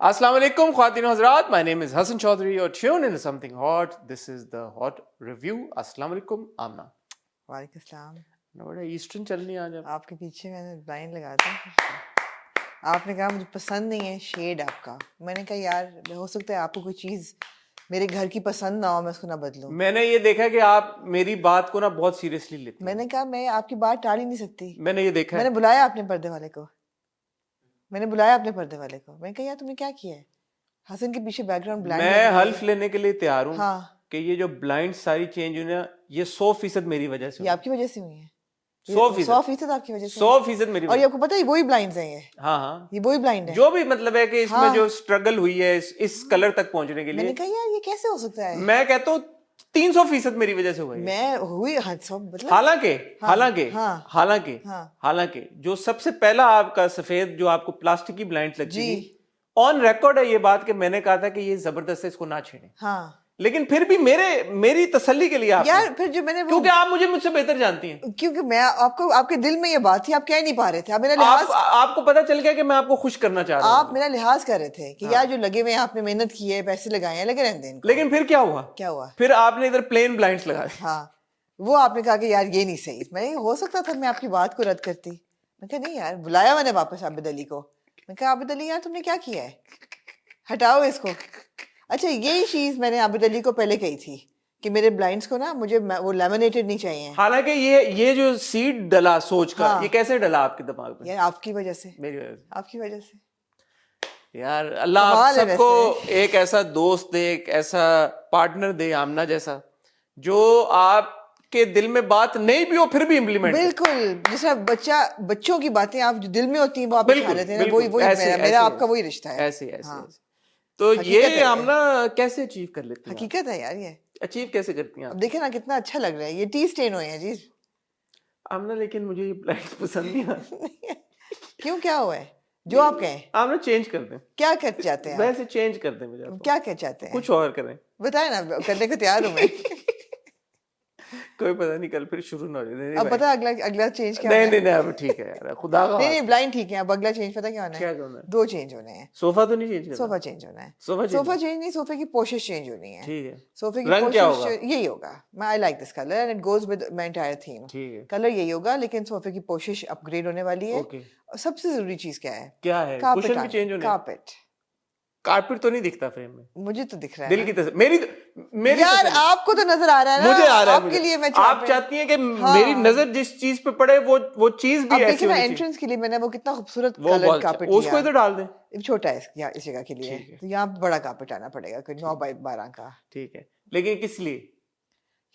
Assalamu alaikum, Khwatin Hazrat. My name is Hassan Chaudhary. You're tuned into something hot. This is the hot review. Assalamu alaikum, Amna. वालेकुम सलाम। बड़ा eastern चल रही है आज आप। आपके पीछे मैंने लाइन लगा दी। आपने कहा मुझे पसंद नहीं है शेड आपका। मैंने कहा यार हो सकता है आपको कोई चीज मेरे घर की पसंद ना हो, मैं उसको ना बदलूं। मैंने ये देखा कि आप मेरी बात को ना बहुत सीरियसली लेते हैं। मैंने कहा मैं आपकी बात टाल ही नहीं सकती। मैंने ये देखा मैंने है। बुलाया अपने पर्दे वाले को। मैंने कहा यार तुमने क्या किया है? हसन के पीछे बैकग्राउंड ब्लैंक। मैं हल्फ लेने के लिए तैयार हूँ हाँ कि ये जो ब्लाइंड सारी चेंज हुई ना, ये 100% मेरी वजह से ये आपकी वजह से हुई है। 100% आपकी वजह से। 100% मेरी और ये वजह। आपको पता है वही ब्लाइंड्स हैं ये। हाँ हाँ, ये वही ब्लाइंड है। जो भी मतलब है कि इसमें हाँ। जो स्ट्रगल हुई है इस कलर तक पहुंचने के मैंने लिए, कहा यार ये कैसे हो सकता है? मैं कहता हूँ 300% मेरी वजह से हुआ है। मैं हुई मतलब हालांकि हाँ, हालांकि हाँ, हालांकि हाँ। हालांकि जो सबसे पहला आपका सफेद जो आपको प्लास्टिक की ब्लाइंड लगती जी। थी, ऑन रिकॉर्ड है ये बात कि मैंने कहा था कि ये जबरदस्त है, इसको ना छेड़ें। हाँ लेकिन फिर भी मेरी तसल्ली के लिए आपने, यार फिर जो मैंने वो क्योंकि आप मुझसे बेहतर जानती हैं। क्योंकि मैं आपको आपके दिल में ये बात थी, आप कह नहीं पा रहे थे। आप मेरा लिहाज आपको पता चल गया कि मैं आपको खुश करना चाह रहा आप हूँ। मेरा लिहाज कर रहे थे कि यार जो लगे हुए हैं, आपने मेहनत की है, पैसे लगाए हैं, लगे रहने दें इनको। लेकिन फिर क्या हुआ? क्या हुआ? फिर आपने इधर प्लेन ब्लाइंड्स लगा दी। हाँ वो आपने कहा कि यार ये नहीं सही। मैं हो सकता था मैं आपकी बात को रद्द करती। मैं कहा नहीं यार, बुलाया मैंने वापस आबिद अली को। मैं कहा आबिद अली यार तुमने क्या किया है, हटाओ इसको। अच्छा यही चीज मैंने आबिद अली को पहले कही थी कि मेरे ब्लाइंड्स को ना मुझे वो लेमिनेटेड नहीं चाहिए। हालांकि ये जो सीड डला सोच का, हाँ। ये कैसे डला आपके दिमाग में? यार आपकी वजह से, मेरी वजह से। आपकी वजह से। यार अल्लाह आप कमाल है सबको वैसे। एक ऐसा दोस्त दे, एक ऐसा पार्टनर दे, आमना जैसा, जो आपके दिल में बात नहीं भी हो फिर भी इम्प्लीमेंट। बिल्कुल जैसा बच्चों की बातें आप जो दिल में होती हैं वो आप बिल्कुल दिखा लेते हैं ना, बिल्कुल, वही ऐसे मेरा आपका वही रिश्ता है। ऐसे ऐसे हाँ ऐसे। तो हकीकत ये है ये। आमना कैसे अचीव कर लेती हैं? हकीकत है यार ये। अचीव कैसे करती हैं अब आप देखे ना कितना अच्छा लग रहा है, ये टी स्टेन हुए हैं जी। आमना? लेकिन मुझे ये ब्लाइंड्स पसंद नहीं आती। क्यों क्या हुआ है जो आप कहें? आमना चेंज कर दें, क्या कर चाहते हैं आप? वैसे चेंज कर दें मुझे। क्या कर चाहते हैं? कुछ और करें। बताए ना, करने को तैयार हूँ मैं। कोई पता नहीं कल फिर शुरू ना हो जाए। अब पता अगला चेंज क्या नहीं होना है? नहीं अब ठीक है यार, खुदा का नहीं ब्लाइंड ठीक है। अब अगला चेंज पता क्या होना है? क्या करना है? 2 चेंज होने हैं। सोफा तो नहीं चेंज करना? सोफा चेंज होना है। सोफा सोफा चेंज नहीं, सोफे की पोशिश चेंज होनी है। ठीक है। सोफे की रंग क्या पोशिश होगा? यही होगा। मैं I like this colour and it goes with my entire theme. ठीक है, कलर यही होगा, लेकिन सोफे की पोशिश अपग्रेड होने वाली है। ओके। और सबसे जरूरी चीज क्या है? क्या है? कुशन भी चेंज होने? कारपेट। कारपेट तो नहीं दिखता फ्रेम में। मुझे तो दिख रहा है दिल ना। की तस्वीर मेरी यार तस्वीर। आपको तो नजर आ रहा है ना। मुझे आ रहा है, आपके लिए मैं आप चाहती हैं कि हाँ। मेरी नजर जिस चीज पे पड़े वो चीज भी अब ऐसी देखिए ना, होनी चाहिए। एंट्रेंस के लिए मैंने वो कितना खूबसूरत वो कलर बहुत कारपेट अच्छा, उसको लिया। इधर डाल दें। छोटा है इस जगह के लिए, ठीक है। तो यहाँ बड़ा कारपेट आना पड़ेगा, कोई 9 बाई 12 का। ठीक है, लेकिन किस लिए?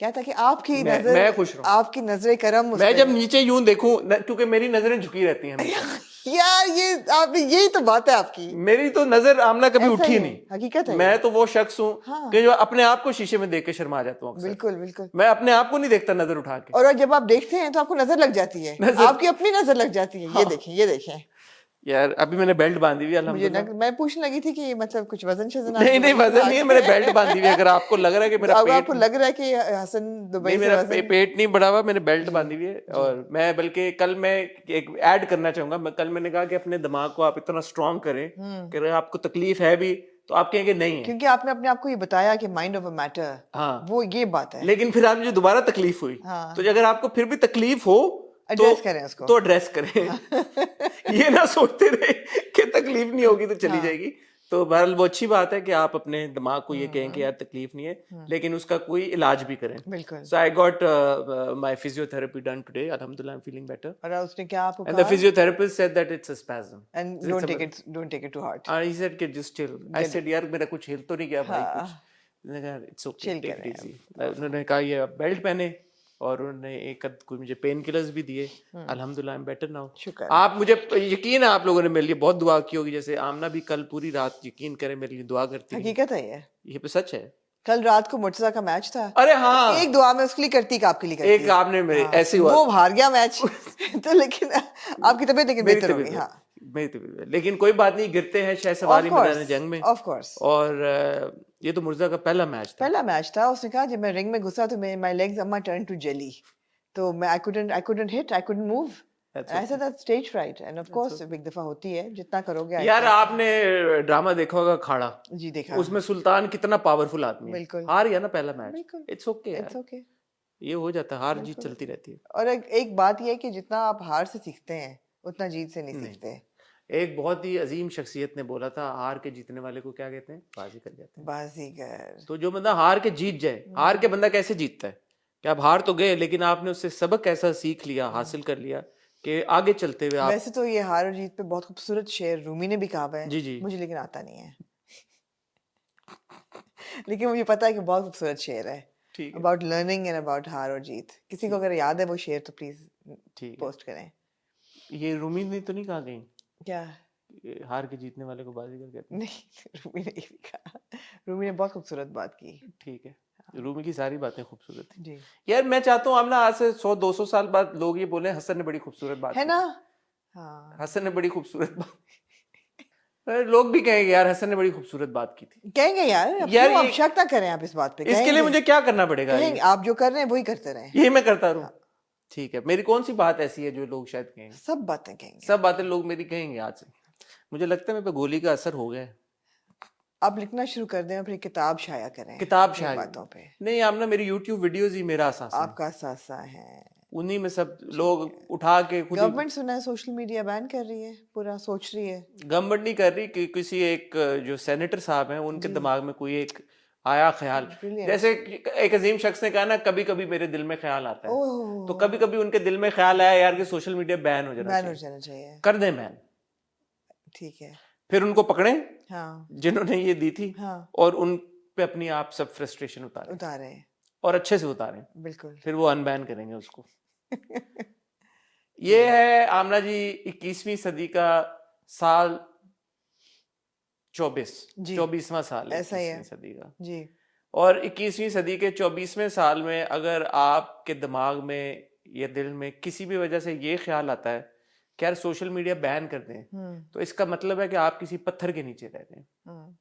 क्या था कि आपकी मैं खुश रहूं। आपकी नजरे करम उस मैं पे। जब नीचे यूं देखूं, क्योंकि मेरी नजरें झुकी रहती हैं हमेशा। यार ये आपने, यही तो बात है आपकी। मेरी तो नजर आमना कभी ऐसा उठी ही है, नहीं। हकीकत है मैं ये। तो वो शख्स हूँ हाँ। कि जो अपने आप को शीशे में देख के शर्मा जाता हूँ अक्सर। बिल्कुल बिल्कुल। मैं अपने आप को नहीं देखता नजर उठा के। और जब आप देखते हैं तो आपको नजर लग जाती है, आपकी अपनी नजर लग जाती है। ये देखें, ये देखें। यार अभी मैंने बेल्ट बांधी हुई है मुझे अल्हम्दुलिल्लाह। मैं पूछने लगी थी कि मतलब कुछ वजन शजन नहीं नहीं वजन नहीं है, मैंने बेल्ट बांधी हुई है। अगर आपको लग रहा है कि मेरा अब पेट, आपको लग रहा है कि हसन दुबई नहीं से मेरा वजन पेट नहीं बढ़ा हुआ, मैंने बेल्ट बांधी हुई है। और मैं बल्कि कल मैं एक ऐड करना चाहूंगा। कल मैंने कहा कि अपने दिमाग को आप इतना स्ट्रांग करें कि अगर आपको तकलीफ है भी तो आप कहेंगे नहीं है, क्योंकि आपने अपने आप को ये बताया कि माइंड ऑफ अ मैटर। हाँ वो ये बात है। लेकिन फिर आप मुझे दोबारा तकलीफ हुई, हाँ। तो अगर आपको फिर भी तकलीफ हो एड्रेस करें उसको। तो एड्रेस करें। ये ना सोचते रहे कि तकलीफ नहीं होगी तो चली जाएगी। तो बहरहाल वो अच्छी बात है कि आप अपने दिमाग को ये कहें कि यार तकलीफ नहीं है, लेकिन उसका कोई इलाज भी करें। बिल्कुल। So I got my physiotherapy done today, अल्हम्दुलिल्लाह आई एम फीलिंग बेटर। और उसने क्या आपको एंड द कहा? Physiotherapist said that it's a spasm and don't take it to heart. and he said कि just chill। I said यार मेरा कुछ हिल तो नहीं गया भाई कुछ? मैंने कहा it's okay, Chill take it करें easy। उन्होंने कहा ये बेल्ट पहने और उन्होंने एक कोई मुझे पेन किलर्स भी दिए। अल्हम्दुलिल्लाह आई एम बेटर नाउ। शुक्र। आप मुझे यकीन है आप लोगों ने मेरे लिए बहुत दुआ की होगी, जैसे आमना भी कल पूरी रात यकीन करें मेरे लिए दुआ करती है। हकीकत है ये पे सच है। कल रात को मुर्तजा का मैच था। अरे हाँ, एक दुआ में उसके लिए करती कि आपके लिए करती एक आपने मेरे ऐसे हुआ, वो हार गया मैच। तो लेकिन आपकी तबीयत लेकिन बेहतर होगी। हाँ मेरी तबीयत, लेकिन कोई बात नहीं, गिरते हैं शायद सवारी मैदान जंग में। Of course. और ये तो मुर्तजा का पहला मैच था। उसने कहा जब मैं रिंग में घुसा तो माय लेग्स अम्मा टर्न टू जेली। तो मैं I couldn't hit, I couldn't move. ऐसा था stage fright end of course एक दफा होती है, जितना करोगे यार आपने ड्रामा देखा होगा खाड़ा, जी देखा, उसमें सुल्तान कितना पावरफुल आदमी है, बिल्कुल हार गया ना पहला मैच, बिल्कुल इट्स ओके यार, इट्स ओके, ये हो जाता है, हार जीत बिल्कुल। चलती रहती है। और एक बात ये है कि जितना आप हार से सीखते हैं उतना जीत से नहीं सीखते। एक बहुत ही अजीम शख्सियत ने बोला था, हार के जीतने वाले को क्या कहते हैं, बाजीगर कहते हैं। बाजीगर। तो जो बंदा हार के जीत जाए, हार के बंदा कैसे जीतता है कि आप हार तो गए लेकिन आपने उससे सबक ऐसा सीख लिया, हासिल कर लिया कि आगे चलते हुए आप। वैसे तो ये हार और जीत पे बहुत खूबसूरत शेर रूमी ने भी कहा है, जी जी मुझे लेकिन आता नहीं है लेकिन मुझे पता है कि बहुत खूबसूरत शेर है, ठीक है, अबाउट लर्निंग एंड अबाउट हार और जीत। किसी को अगर याद है वो शेर तो प्लीज ठीक पोस्ट करें। है। ये रूमी ने तो नहीं कहा कहीं क्या? कि हार के जीतने वाले को बाजीगर कहते हैं? नहीं, रूमी ने ये भी कहा, रूमी ने बहुत खूबसूरत बात की। ठीक है, रूमी की सारी बातें खूबसूरत थी जी यार। मैं चाहता हूँ आप ना आज से 100-200 साल बाद लोग ये बोले हसन ने बड़ी खूबसूरत बात है की ना। थी। हाँ हसन ने बड़ी खूबसूरत बात लोग भी कहेंगे यार हसन ने बड़ी खूबसूरत बात की थी। कहेंगे यार, अब यार क्यों ये आप शक ना करें आप इस बात पे, इसके लिए कहेंगे मुझे क्या करना पड़ेगा? कहेंगे, आप जो कर रहे हैं वही करते रहें। यही मैं करता रहूं? हाँ, ठीक है, मेरी कौन सी बात ऐसी है जो लोग शायद कहेंगे? सब बातें कहेंगे। सब बातें लोग मेरी कहेंगे आज से। मुझे लगता है मेरे पे गोली का असर हो गया है। आप लिखना शुरू कर दें और फिर किताब शाया करें किताब अपनी शायद बातों पे। नहीं, आप ना मेरी YouTube वीडियोस ही मेरा असासा है, आपका सासा है। उन्हीं में सब लोग उठा के खुद ही। गवर्नमेंट सुना है सोशल मीडिया बैन कर रही है, पूरा सोच रही है। गवर्नमेंट नहीं कर रही कि किसी एक जो सेनेटर साहब हैं उनके जी दिमाग में कोई एक आया ख्याल, ब्रिलियंट। जैसे एक अजीम शख्स ने कहा ना, कभी कभी मेरे दिल में ख्याल आता है, ओह तो कभी कभी उनके दिल में ख्याल आया यार कि सोशल मीडिया बैन हो जाना बैन हो चाहिए, जाना चाहिए। कर दें बैन। ठीक है। फिर उनको पकड़े हाँ जिन्होंने ये दी थी हाँ और उन पे अपनी आप सब फ्रस्ट्रेशन उतारें उतारे और अच्छे से उतारें, बिल्कुल फिर वो अनबैन करेंगे उसको। ये है आमना जी 21वीं सदी का साल 24, जी 24वां साल है ऐसा ही 21वीं है सदी का। जी। और 21वीं सदी के 24वें साल में अगर आपके दिमाग में या दिल में किसी भी वजह से ये ख्याल आता है कि यार सोशल मीडिया बैन कर दें, तो इसका मतलब है कि आप किसी पत्थर के नीचे रह रहे हैं।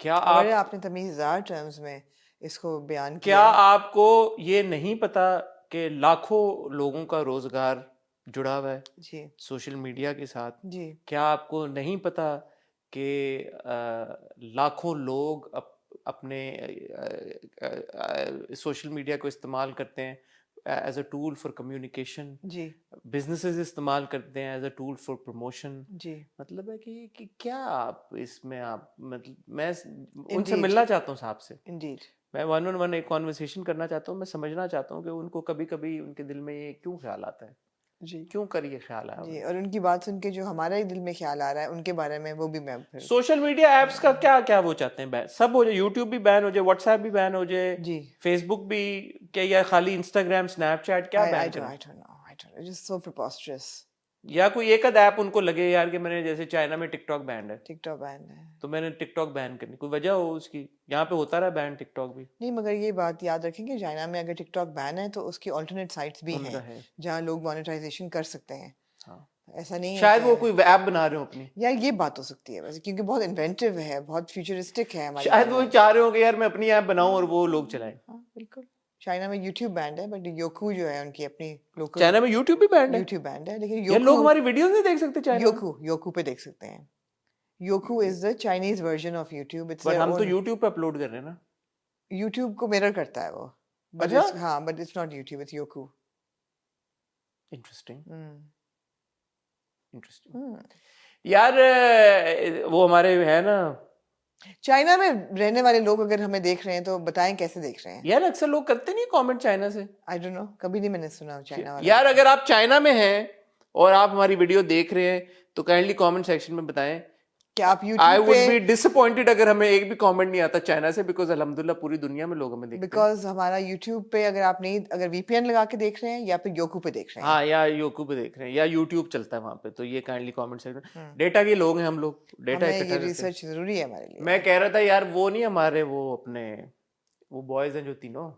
क्या बड़े आप आपने तमीज़दार टर्म्स में इसको बयान क्या किया। आपको ये नहीं पता कि लाखों लोगों का रोजगार जुड़ा हुआ है जी सोशल मीडिया के साथ? जी क्या आपको नहीं पता कि लाखों लोग अपने सोशल मीडिया को इस्तेमाल करते हैं as a tool for communication, जी बिजनेसेस इस्तेमाल करते हैं as a tool for promotion? जी मतलब है कि क्या आप इसमें आप मतलब मैं उनसे इंडीड मिलना चाहता हूँ साहब से, इंडीड। मैं 1-on-1 एक कॉन्वर्सेशन करना चाहता हूँ, मैं समझना चाहता हूँ कि उनको कभी कभी उनके दिल में ये क्यों ख्याल आता है, जी क्यों कर ये ख्याल आया जी, उन्हें। और उनकी बात सुन के जो हमारे दिल में ख्याल आ रहा है उनके बारे में वो भी मैं फिर। सोशल मीडिया एप्स का क्या क्या वो चाहते हैं बैन, सब हो जाए, यूट्यूब भी बैन हो जाए, व्हाट्सएप भी बैन हो जाए, जी फेसबुक भी, क्या या खाली इंस्टाग्राम स्नैपचैट क्या बैन करें? I don't know, it is so preposterous। या कोई एक आध ऐप उनको लगे यार कि मैंने, जैसे चाइना में टिकटॉक बैन है टिकटॉक बैन है। तो मैंने टिकटॉक बैन करनी, कोई वजह हो उसकी? यहाँ पे होता रहा बैन टिकटॉक भी, नहीं, मगर ये बात याद रखेंगे, चाइना में अगर टिकटॉक बैन है तो उसकी ऑल्टरनेट साइट्स भी उनका हैं है। जहाँ लोग मोनेटाइजेशन कर सकते हैं। हाँ ऐसा नहीं है शायद वो कि कोई ऐप बना रहे हो अपनी, यार ये बात हो सकती है वैसे, क्योंकि बहुत इन्वेंटिव है, बहुत फ्यूचरिस्टिक है हमारी शायद वो गवर्नमेंट। चाह रहे हो कि यार मैं अपनी ऐप बनाऊं और वो लोग चलाएं। हाँ बिल्कुल। चाइना में यूट्यूब बैंड है, बट योकू जो है उनकी अपनी लोकल चाइना में यूट्यूब भी बैंड है? यूट्यूब बैंड है, लेकिन यार लोग हमारी वीडियोस नहीं देख सकते चाइना में? योकू पे देख सकते हैं। Youku is the Chinese version of YouTube. It's but हम तो ओन, यूट्यूब पे अपलोड कर रहे हैं ना। यूट्यूब को मिरर करता है वो, बट अच्छा, इट्स, हाँ but it's not YouTube, it's Youku. Interesting hmm interesting. Hmm. यार वो हमारे है ना, चाइना में रहने वाले लोग अगर हमें देख रहे हैं तो बताएं कैसे देख रहे हैं। यार अक्सर लोग करते नहीं कमेंट चाइना से। आई डोंट नो, कभी नहीं मैंने सुना चाइना वाला। यार अगर आप चाइना में हैं और आप हमारी वीडियो देख रहे हैं तो काइंडली कमेंट सेक्शन में बताएं। क्या आप आई यूट्यूब वुड पे, बी डिसअपॉइंटेड अगर हमें एक भी कमेंट नहीं आता चाइना से, बिकॉज अल्हम्दुलिल्लाह पूरी दुनिया में लोग हमें देखते हैं। बिकॉज हमारा यूट्यूब पे अगर आप नहीं, अगर वीपीएन लगा के देख रहे हैं या फिर योकू पे देख रहे हैं। हाँ, या यूट्यूब पे देख रहे हैं या यूट्यूब चलता है वहां पे, तो ये काइंडली कमेंट सेक्शन। हम्म। डेटा के लोग हैं हम लोग, डेटा हमें इकट्ठा ये करते हैं। रिसर्च जरूरी है हमारे लिए। मैं कह रहा था यार वो नहीं हमारे वो अपने वो बॉयज हैं जो तीनों,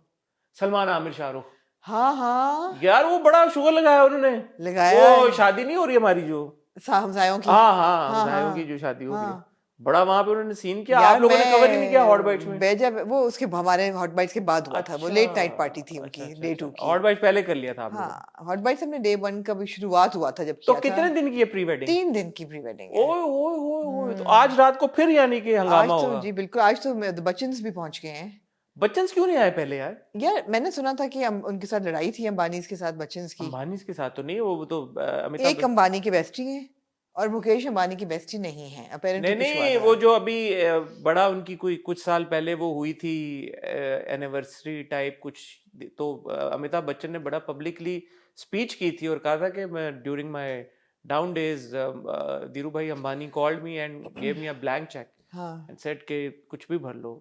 सलमान, आमिर, शाहरुख, हाँ हाँ यार वो बड़ा शो लगाया उन्होंने। लगाया वो है। शादी नहीं हो रही हमारी जो, हमसायों की। हाँ हाँ हाँ हमसायों हाँ की जो शादी हो रही है, हाँ बड़ा वहां पे उन्होंने सीन किया, यार आप लोगों ने कवर ही नहीं किया हॉट बाइट्स में। मैं जब वो उसके हमारे हॉट बाइट्स के बाद हुआ था, वो लेट नाइट पार्टी थी अच्छा उनकी, अच्छा डे अच्छा, 2 की। हॉट बाइट्स पहले कर लिया था आप लोगों ने। हाँ, हॉट बाइट्स हमने डे 1 का भी शुरुआत हुआ था जब तो किया था। कितने दिन की है प्री वेडिंग? 3 दिन की प्री वेडिंग है। ओए ओए ओए ओए, तो आज रात को फिर यानी कि आज हंगामा तो होगा। जी बिल्कुल, आज तो बच्चन्स भी पहुंच गए हैं। बच्चन क्यों नहीं आए पहले यार? यार मैंने सुना था कि उनके साथ लड़ाई थी अंबानी के साथ, बच्चन्स की। अंबानी के साथ तो नहीं, वो तो अमिताभ एक अंबानी की बेस्टी है और मुकेश अंबानी की बेस्टी नहीं है, अपेरेंटली नहीं कुछ हुआ नहीं, था। वो जो अभी बड़ा उनकी कोई कुछ साल पहले वो हुई थी एनिवर्सरी टाइप कुछ, तो अमिताभ बच्चन ने बड़ा पब्लिकली स्पीच की थी और कहा था कि मैं during my down days Dhiru bhai Ambani called me and gave me a blank cheque हाँ एंड सेड के कुछ भी भर लो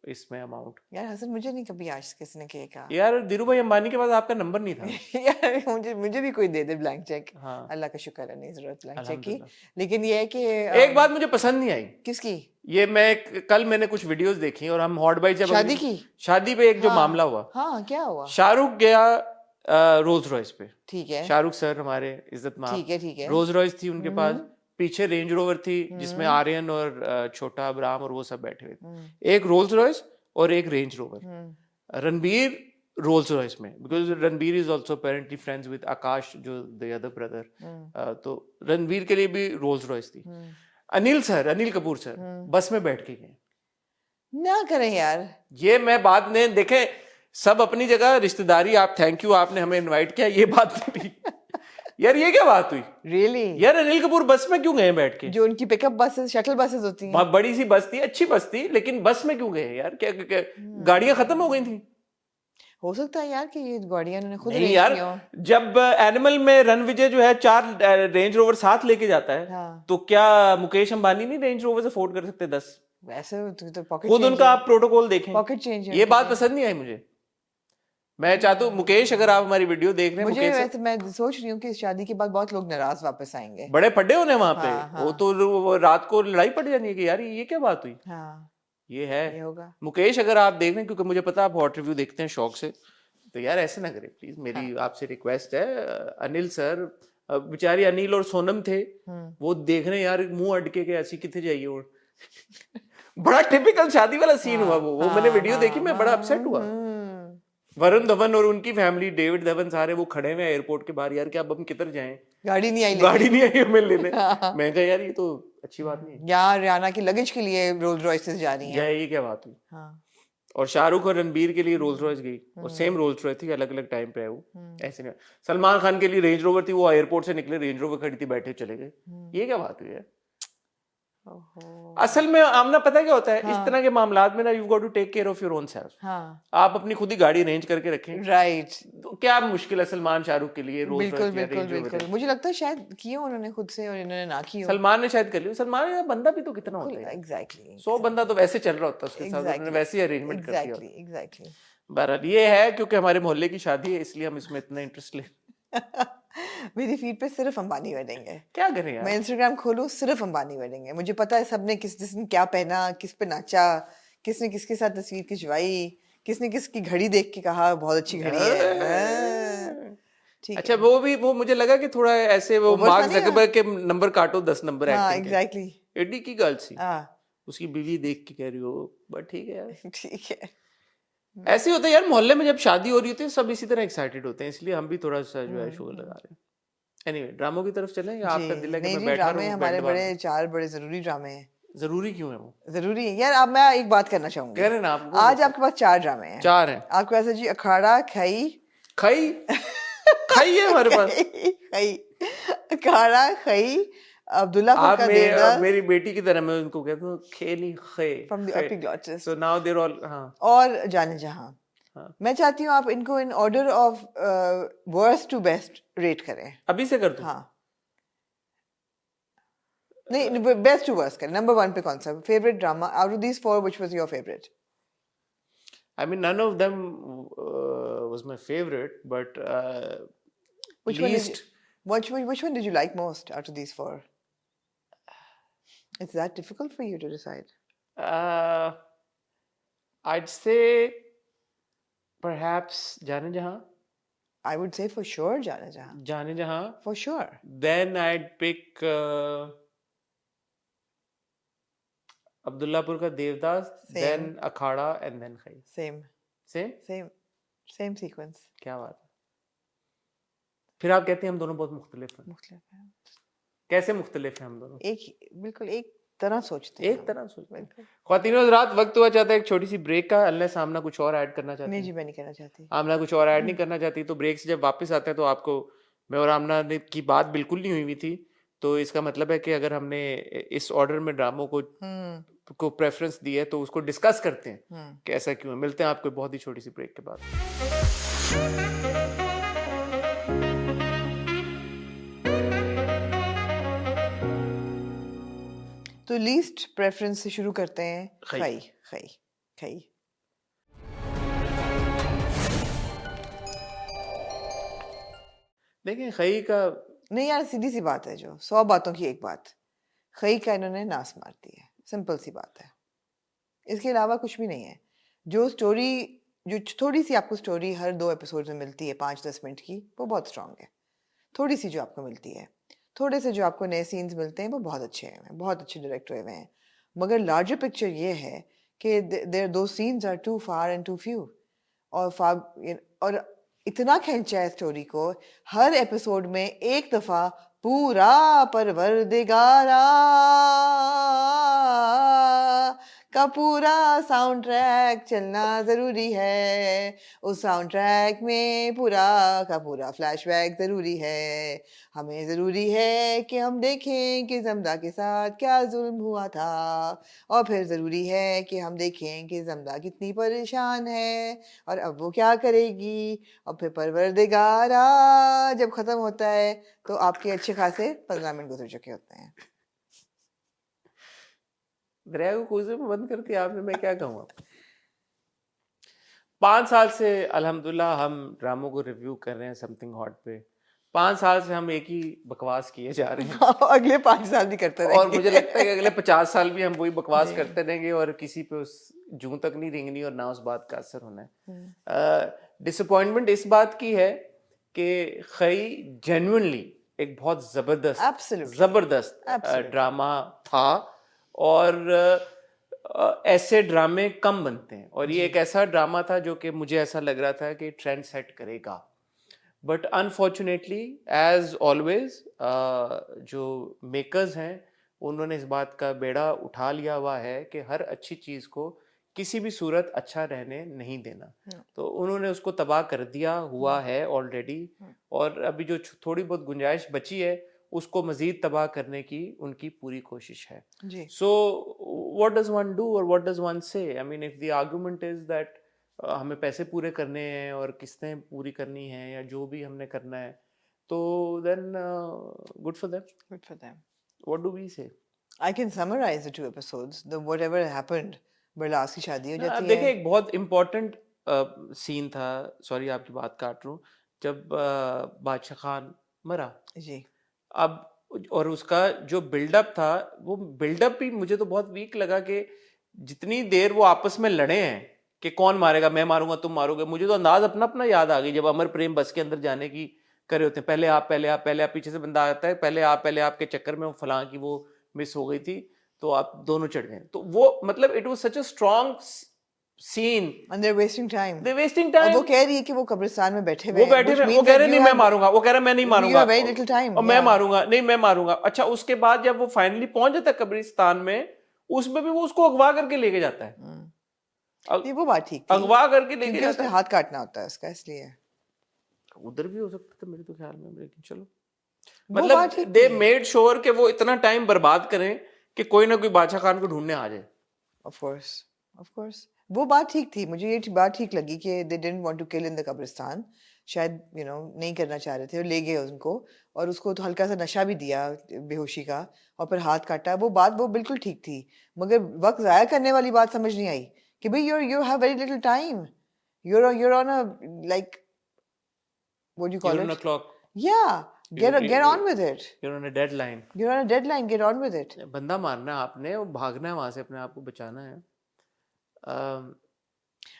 इसमें अमाउंट। यार हसन, मुझे नहीं कभी आज किसी ने कहा। यार धीरू भाई अंबानी के पास आपका नंबर नहीं था। यार मुझे भी कोई दे दे ब्लैंक चेक। हाँ अल्लाह का शुक्र है, नहीं जरूरत ब्लैंक चेक की। अल्हम्दुलिल्लाह। लेकिन ये है कि एक बात मुझे पसंद नहीं आई, किसकी? ये मैं कल मैंने कुछ वीडियोस देखी और हम हॉट बाइट जब शादी की? शादी पे एक जो हाँ मामला हुआ, हाँ, क्या हुआ? शाहरुख गया रोल्स रॉयस पे, ठीक है शाहरुख सर हमारे इज्जत ठीक माफ, है ठीक है। रोल्स रॉयस थी उनके पास, हम्म पीछे रेंज रोवर थी जिसमें आर्यन और छोटा अब्राहम और वो सब बैठे हुए थे, हम्म एक रोल्स रॉयस और एक Range Rover. Hmm Ranbir Rolls Royce में, because Ranbir is also apparently friends with Akash जो द अदर ब्रदर, तो रणबीर के लिए भी रोल्स रॉयस थी। अनिल कपूर सर बस में बैठ के गए। ना करें यार। ये मैं बात ने देखे, सब अपनी जगह रिश्तेदारी, आप थैंक यू आपने हमें इनवाइट किया, ये बात नहीं यार ये क्या बात हुई? रियली? यार अनिल कपूर बस में क्यों गए बैठ के? जो उनकी पिकअप बसेस, शटल बसेस होती हैं, बहुत बड़ी सी बस थी, अच्छी बस थी, लेकिन बस में क्यों गए यार? क्या गाड़ियां खत्म हो गई थी? हो सकता है यार कि ये गाड़ियां उन्होंने खुद नहीं अरेंज यार, की हो। जब एनिमल में रणविजय जो है 4 रेंज रोवर साथ लेके जाता है, हाँ तो क्या मुकेश अंबानी नहीं रेंज रोवर अफोर्ड कर सकते 10? वैसे तो पॉकेट खुद चेंज उनका आप प्रोटोकॉल देखें, पॉकेट चेंज है ये उनकी बात तो। पसंद नहीं आई मुझे। मैं चाहता हूँ मुकेश, अगर आप हमारी वीडियो देख रहे हैं, मुझे मुकेश वैसे मैं सोच रही हूँ कि इस शादी के बाद बहुत लोग नाराज वापस आएंगे। बड़े पड्डे होने वहां पे, हाँ वो हाँ तो वो रात को लड़ाई पड़ जानी है कि यार ये क्या बात हुई। हाँ, ये है ये होगा। मुकेश, अगर आप देख रहे हैं, क्योंकि मुझे पता है आप हॉट रिव्यू देखते हैं शौक से, तो यार ऐसे ना करें प्लीज, मेरी हाँ आपसे रिक्वेस्ट है। अनिल सर, बेचारी अनिल और सोनम थे, वो देख रहे हैं यार मुंह अटके के ऐसी कितने जाइए और बड़ा टिपिकल शादी वाला सीन हुआ वो मैंने वीडियो देखी, मैं बड़ा अपसेट हुआ। वरुण धवन और उनकी फैमिली, डेविड धवन, सारे वो खड़े हुए एयरपोर्ट के बाहर, यार क्या अब हम किधर जाएं, गाड़ी नहीं आई गाड़ी नहीं आई हमें लेने। हाँ। मैं कहा यार ये तो अच्छी बात नहीं है। यहाँ रियाना की लगेज के लिए रोल्स रॉयसेस जा रही हैं। यार ये क्या बात हुई? हाँ और शाहरुख और रणबीर के लिए रोल्स रॉयस गई, और सेम रोल्स रॉयस थी, अलग अलग टाइम पे है वो, ऐसे नहीं। सलमान खान के लिए रेंज रोवर थी, वो एयरपोर्ट से निकले, रेंज रोवर खड़ी थी, बैठे चले गए। ये क्या बात हुई है? असल में आमना पता क्या होता है, इस तरह के मामलात में ना, you got to take care of your own self. हाँ आप अपनी खुद ही गाड़ी अरेंज करके रखें, राइट। तो क्या मुश्किल है सलमान शाहरुख के लिए रोल्स बिल्कुल रॉयस या बिल्कुल रेंज रोवर? बिल्कुल, मुझे लगता है शायद किए उन्होंने खुद से और इन्होंने ना की हो। सलमान ने शायद कर लिया। सलमान का बंदा भी तो कितना होता है, एग्जैक्टली 100 बंदा तो वैसे चल रहा होता है उसके साथ, उन्होंने वैसे ही अरेंजमेंट कर दिया। Exactly exactly. बहरहाल ये है, क्योंकि हमारे मोहल्ले की शादी है इसलिए हम इसमें इतना इंटरेस्ट ले। मेरी फीड पे सिर्फ अंबानी वेडिंग है। क्या करें यार, मैं इंस्टाग्राम खोलूं सिर्फ अंबानी वेडिंग है। मुझे पता है सबने जिसने क्या पहना, किस पे नाचा, किसने किसके साथ तस्वीर खिंचवाई, किसने किसकी घड़ी देख के कहा बहुत अच्छी घड़ी है। ठीक अच्छा वो मुझे लगा कि थोड़ा ऐसे वो Over मार्क था नहीं जकरबर्ग के नंबर काटो 10 नंबर हाँ एक्टिंग के। एग्जैक्टली एडी की गर्ल सी, हाँ उसकी बीवी देख के कह रही हो, बट ठीक है यार, ठीक है। ऐसे होता है यार, मोहल्ले में जब शादी हो रही होती है सब इसी तरह एक्साइटेड होते हैं, इसलिए हम भी थोड़ा सा जो है शो लगा रहे हैं। एनीवे, ड्रामों की तरफ चलें या आपका दिल है कि नहीं मैं जी, बैठा ड्रामे रहूं हमारे बेड बड़े बांध? 4 बड़े जरूरी ड्रामे हैं। जरूरी क्यों है वो? जरूरी है यार। अब मैं एक बात करना चाहूंगी, कह रहे ना आप, आज आपके पास 4 ड्रामे हैं। 4 हैं। आपके पास है जी अखाड़ा, खई खई खई है हमारे पास। खई, अखाड़ा, खई, अब्दुल्लापुर आप का अब देवदास मेरी बेटी की तरह, मैं उनको कहता हूँ खेली खे from the epiglottis, so now there all. हाँ और जाने जहां। हाँ, मैं चाहती हूँ आप इनको in order of worst to best rate करें। अभी से कर दूं? हाँ नहीं, बेस्ट टू वर्स्ट करें। नंबर 1 पे कौन सा favourite drama out of these 4, which was your favourite? I mean, none of them was my favorite, but Which least. which one did you like most out of these 4? It's that difficult for you to decide. I'd say perhaps जाने जहाँ. I would say for sure जाने जहां. जाने जहाँ. For sure. Then I'd pick Abdullapur का Devdas, Same. Then Akhara and then Khai. Same same? Same sequence. क्या बात है। फिर आप कहते हैं हम दोनों बहुत मुख्तलिफ हैं। मुख्तलिफ है, कैसे मुख्तलिफ हैं हम दोनों? बिल्कुल एक तरह सोचते हैं एक हम। तरह सोचते हैं। बिल्कुल। ख्वातीन हज़रात, वक्त हुआ चाहता है एक छोटी सी ब्रेक का। अल्लाह सामना कुछ और ऐड करना चाहते नहीं हैं? जी, मैं नहीं कहना चाहती। आमना कुछ और ऐड नहीं करना चाहती, तो ब्रेक से जब वापस आते हैं तो आपको मैं और आमना ने की बात बिल्कुल नहीं हुई थी, तो इसका मतलब है कि अगर हमने इस ऑर्डर में ड्रामों को प्रेफरेंस दी है तो उसको डिस्कस करते हैं कि ऐसा क्यों है। मिलते हैं आपको बहुत ही छोटी सी ब्रेक के बाद। तो लीस्ट प्रेफरेंस से शुरू करते हैं। खई। खई खई खई। देखें खई का, नहीं यार, सीधी सी बात है, जो 100 बातों की एक बात, खई का इन्होंने नाश मार दी है। सिंपल सी बात है, इसके अलावा कुछ भी नहीं है। जो स्टोरी, जो थोड़ी सी आपको स्टोरी हर 2 एपिसोड में मिलती है 5-10 मिनट की, वो बहुत स्ट्रांग है। थोड़ी सी जो आपको मिलती है, थोड़े से जो आपको नए सीन्स मिलते हैं, वो बहुत अच्छे हैं, बहुत अच्छे डायरेक्ट हुए हैं। मगर लार्जर पिक्चर ये है कि there though scenes are too far and too few, और इतना खींचा है स्टोरी को, हर एपिसोड में एक दफा पूरा परवरदिगारा का पूरा साउंड ट्रैक चलना जरूरी है। उस साउंड ट्रैक में पूरा का पूरा फ्लैशबैक जरूरी है। हमें जरूरी है कि हम देखें कि जमदा के साथ क्या जुल्म हुआ था, और फिर जरूरी है कि हम देखें कि जमदा कितनी परेशान है और अब वो क्या करेगी। और फिर परवरदिगारा जब खत्म होता है तो आपके अच्छे खासे 15 मिनट गुजर चुके होते हैं। दरिया को कोसे में बंद कर दिया आपने, मैं क्या कहूँगा। 5 साल से अल्हम्दुलिल्लाह हम ड्रामों को रिव्यू कर रहे हैं समथिंग हॉट पे। 5 साल से हम एक ही बकवास किए जा रहे हैं अगले 5 साल भी करते रहेंगे। और मुझे लगता है कि अगले 50 साल भी हम वही बकवास जी। करते रहेंगे और किसी पे उस जूं तक नहीं रेंगनी और ना उस बात का असर होना है। डिसअपॉइंटमेंट इस बात की है कि खई जेन्युइनली एक बहुत Absolutely. जबरदस्त Absolutely. ड्रामा था, और ऐसे ड्रामे कम बनते हैं, और ये एक ऐसा ड्रामा था जो कि मुझे ऐसा लग रहा था कि ट्रेंड सेट करेगा। बट अनफॉर्चुनेटली एज ऑलवेज जो मेकर्स हैं उन्होंने इस बात का बेड़ा उठा लिया हुआ है कि हर अच्छी चीज़ को किसी भी सूरत अच्छा रहने नहीं देना। तो उन्होंने उसको तबाह कर दिया हुआ है ऑलरेडी, और अभी जो थोड़ी बहुत गुंजाइश बची है उसको मजीद तबाह करने की उनकी पूरी कोशिश है। So what does one do और व्हाट डज वन से? I mean if the argument is that हमें पैसे पूरे करने हैं और किस्तें पूरी करनी है या जो भी हमने करना है, तो then good for them. Good for them. What do we say? I can summarize the 2 episodes. The whatever happened, Barlas की शादी हो जाती देखिए है। एक बहुत इम्पोर्टेंट सीन था, सॉरी आपकी बात काट रहा हूँ, जब बादशाह खान मरा। जी। अब और उसका जो बिल्डअप था, वो बिल्डअप भी मुझे तो बहुत वीक लगा कि जितनी देर वो आपस में लड़े हैं कि कौन मारेगा, मैं मारूंगा तुम मारोगे, मुझे तो अंदाज अपना अपना याद आ गई जब अमर प्रेम बस के अंदर जाने की करे होते हैं, पहले आप पहले आप पहले आप, पीछे से बंदा आता है पहले आप के चक्कर में वो फलां की वो मिस हो गई थी तो आप दोनों चढ़ गए। तो वो मतलब it was such a strong scene. And they're wasting time. They're wasting और time. वो कह रही है कि वो कब्रिस्तान में बैठे हुए वो हैं, बैठे which हुए, वो means कह that रहे you नहीं मैं have- मारूंगा, वो कह रहा मैं नहीं you मारूंगा, have very little time, और मैं yeah. मारूंगा नहीं मैं मारूंगा। अच्छा उसके बाद जब वो फाइनली पहुंच जाता है कब्रिस्तान में, उसमें भी वो उसको अगवा करके लेके जाता है। नहीं, वो बात ठीक थी, अगवा करके लेके क्योंकि जाता उसमें है। हाथ काटना होता है उसका, इसलिए उधर भी हो सकता था मेरे तो ख्याल में, लेकिन चलो वो मतलब बात ठीक दे थी। मेड श्योर कि वो इतना टाइम बर्बाद करें कि कोई ना कोई बादशाह खान को ढूंढने आ जाए। Of course, वो बात ठीक थी। मुझे ये बात ठीक लगी कि they didn't want to kill in the कब्रिस्तान, शायद नहीं करना चाह रहे थे और ले गए उनको, और उसको तो हल्का सा नशा भी दिया बेहोशी का, और फिर हाथ काटा। वो बात वो बिल्कुल ठीक थी, मगर वक्त जाया करने वाली बात समझ नहीं आई कि भाई you have very little time, you're on a like what do you call You're on a it? clock. Yeah, get on with it. You're on a deadline. You're on a deadline, get on with it. बंदा मारना है आपने, वो भागना है वहां से, अपने आप को बचाना है।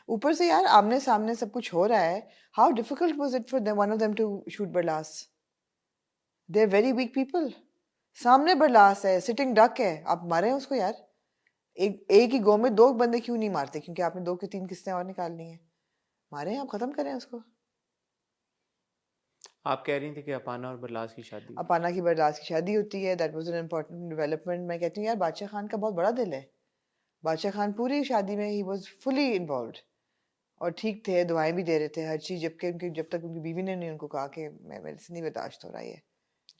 ऊपर से यार आमने सामने सब कुछ हो रहा है। How difficult was it for them, one of them to shoot Barlas? They're very weak people. सामने बरलास है, सिटिंग डक है, आप मारे हैं उसको यार। एक ही गो में 2 बंदे क्यों नहीं मारते? क्योंकि आपने 2 की 3 किस्तें और निकालनी है। मारें, आप खत्म करें उसको। आप कह रही थी कि अपाना और बरलास की शादी हुई। अपाना की बरदास की शादी होती है, that was an important development. मैं कहती हूँ यार बादशाह खान का बहुत बड़ा दिल है। बादशाह खान पूरी शादी में ही वाज फुली इन्वॉल्व्ड और ठीक थे, दुआएं भी दे रहे थे, हर चीज, जब तक उनकी बीवी ने नहीं उनको कहा कि मैं मेरे से नहीं बर्दाश्त हो रहा ये।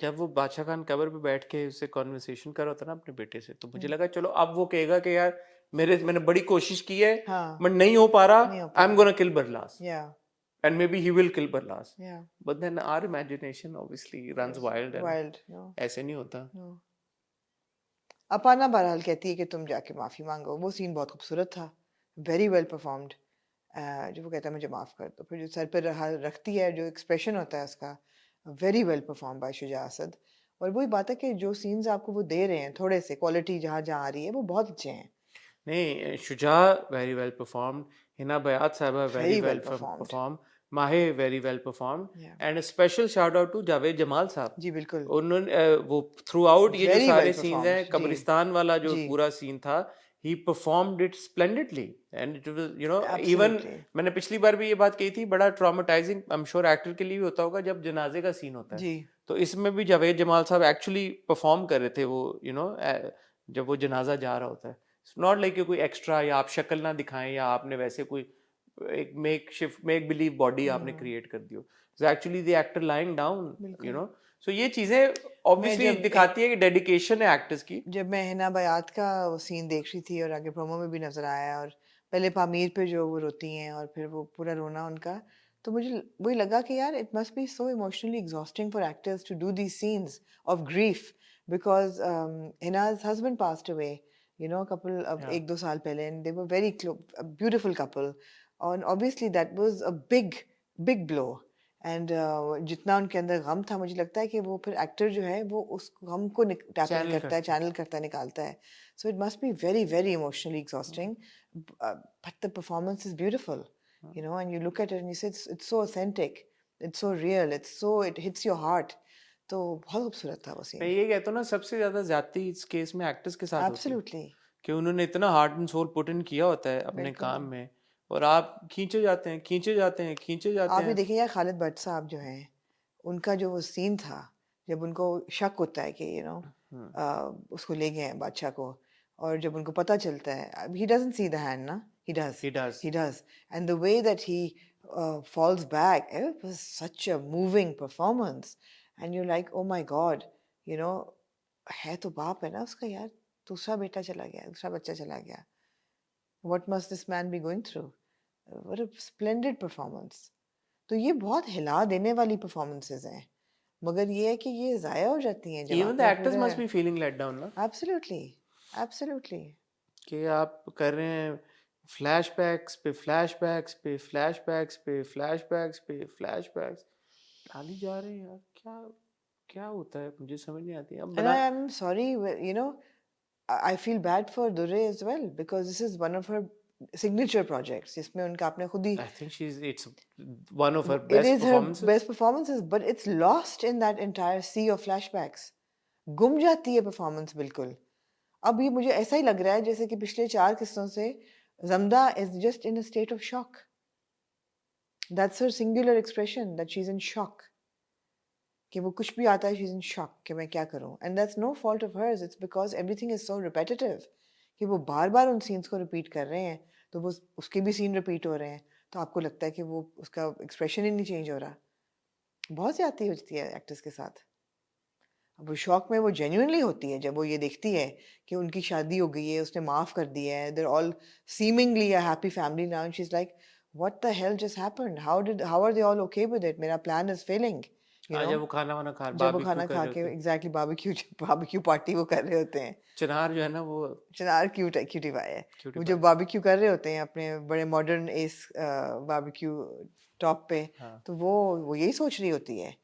जब वो बादशाह खान कब्र पे बैठ के उससे कॉन्वर्सेशन कर रहा था ना अपने बेटे से, तो मुझे हम्म, लगा चलो अब वो कहेगा कि यार मैंने बड़ी कोशिश की है हाँ, बट नहीं हो पा रहा, नहीं हो आई पा एम रहा। Gonna kill Barlas yeah and maybe he will kill Barlas, yeah but then our imagination obviously runs wild, है ना? वाइल्ड, नो ऐसे नहीं होता। नो। अपाना बहरहाल कहती है कि तुम जाके माफी मांगो। वो सीन बहुत खूबसूरत था, वेरी वेल परफॉर्म्ड। जो वो कहता है मुझे माफ कर दो, फिर जो सर पे रखती है, जो एक्सप्रेशन होता है उसका, very well perform by Shuja Asad. और वही बात है कि जो सीन्स आपको वो दे रहे हैं, थोड़े से क्वालिटी जहाँ जहाँ आ रही है वो बहुत अच्छे हैं। नहीं, Shuja very well performed, Hina Bayat sahiba very very well well performed. Performed, Mahe very well perform, yeah and special shout out to Javed Jamal sahab. जी बिल्कुल, उन्होंने वो थ्रू आउट ये जो वेरी वेल सारे सीन्स परफॉर्म्ड हैं, जी। कब्रिस्तान वाला जो जी पूरा सीन था, he performed it splendidly and it was even absolutely मैंने पिछली बार भी ये बात कही थी, बड़ा traumatising I am sure actor के लिए भी होता होगा जब जनाजे का सीन होता है। जी। तो इसमें भी जावेद जमाल साहब एक्चुअली परफॉर्म कर रहे थे वो, जब वो जनाजा जा रहा होता है, नॉट लाइक कोई एक्स्ट्रा या आप शक्ल ना दिखाएं या आपने वैसे कोई एक मेक बिलीव बॉडी आपने क्रिएट कर दी हो, so actually the actor lying down, बिल्कुल। सो ये चीजें मैं ऑब्वियसली दिखाती है कि डेडिकेशन है एक्टर्स की। जब मैं हिना बयात का वो सीन देख रही थी और आगे प्रोमो में भी नजर आया, और पहले पामीर पे जो वो रोती हैं और फिर वो पूरा रोना उनका, तो मुझे वही लगा कि यार it must be so emotionally exhausting for actors to do these scenes of grief, because Hina's husband passed away, couple अब या 1-2 साल पहले, and they were very beautiful couple, और obviously that was a big big blow. And जितना उनके अंदर गम था, मुझे लगता है कि वो फिर एक्टर जो है वो उस गम को टैप इन चैनल करता है, करते हैं। चैनल करता है, निकालता है। So it must be very very emotionally hmm, exhausting, but the performance is beautiful, hmm. And you look at it and you say it's so authentic, it's so real, it hits your heart. तो बहुत खूबसूरत था वो मैं scene. ये कहता हूँ ना, सबसे ज्यादा ज्यादती इस केस में एक्टर्स के साथ होती है एब्सोल्युटली, कि उन्होंने इतना heart and soul put in किया होता है अपने बिल्कुल। काम में, और आप खींचे जाते हैं, खींचे जाते हैं, खींचे जाते आप ये हैं। देखिए यार, खालिद भट्ट साहब जो हैं, उनका जो वो सीन था, जब उनको शक होता है कि हम्म, उसको ले गए हैं बादशाह को, और जब उनको पता चलता है, he doesn't see the hand ना, he does, he does. He does, and the way that he falls back, it was such a moving performance, and you're like, oh my god, you know है तो बाप है ना उसका यार, दूसरा बेटा चला गया, दूसरा बच्चा चला गया, what must this man be going through? What a splendid performance. तो ये बहुत हिला देने वाली परफॉर्मेंसेस हैं, मगर ये है कि ये ज़ाया हो जाती हैं जब इवन द आपने एक्टर्स पूरे। Must be feeling let down ना, एब्सोल्युटली, एब्सोल्युटली। कि आप कर रहे हैं फ्लैशबैक्स पे फ्लैशबैक्स पे फ्लैशबैक्स पे फ्लैशबैक्स पे फ्लैशबैक्स डाली जा रहे हैं यार, क्या क्या होता है मुझे समझ नहीं आती अब एंड बना। आई am sorry, I feel bad for Durre as well, because this is one of her signature projects जिसमें उनका आपने खुद ही, I think she is it's one of her it best is her performances. best performances, but it's lost in that entire sea of flashbacks. गुम जाती है performance बिल्कुल। अब ये मुझे ऐसा ही लग रहा है जैसे कि पिछले 4 किस्तों से जमदा is just in a state of shock. That's her singular expression, that she's in shock. कि वो कुछ भी आता है, she's in shock कि मैं क्या करूं, and that's no fault of hers, it's because everything is so repetitive कि वो बार बार उन सीन्स को रिपीट कर रहे हैं, तो वो उसके भी सीन रिपीट हो रहे हैं, तो आपको लगता है कि वो उसका एक्सप्रेशन ही नहीं चेंज हो रहा। बहुत ज्यादती होती है एक्टर्स के साथ। अब वो शौक में वो जेन्युइनली होती है जब वो ये देखती है कि उनकी शादी हो गई है, उसने माफ कर दिया है, they're all seemingly a happy family now, and she's like, what the hell just happened, how are they all okay with it, मेरा plan is failing, you know जब वो खाना वाना खा जब वो बारबेक्यू खाना कर खा रहे के होते हैं, एग्जैक्टली बारबेक्यू पार्टी वो कर रहे होते हैं। चिनार जो है ना वो चिनार क्यूटी पाई है। क्यूटी वो पाई। जो बारबेक्यू कर रहे होते हैं अपने बड़े मॉडर्न एस बारबेक्यू टॉप पे, हाँ, तो वो यही सोच रही होती है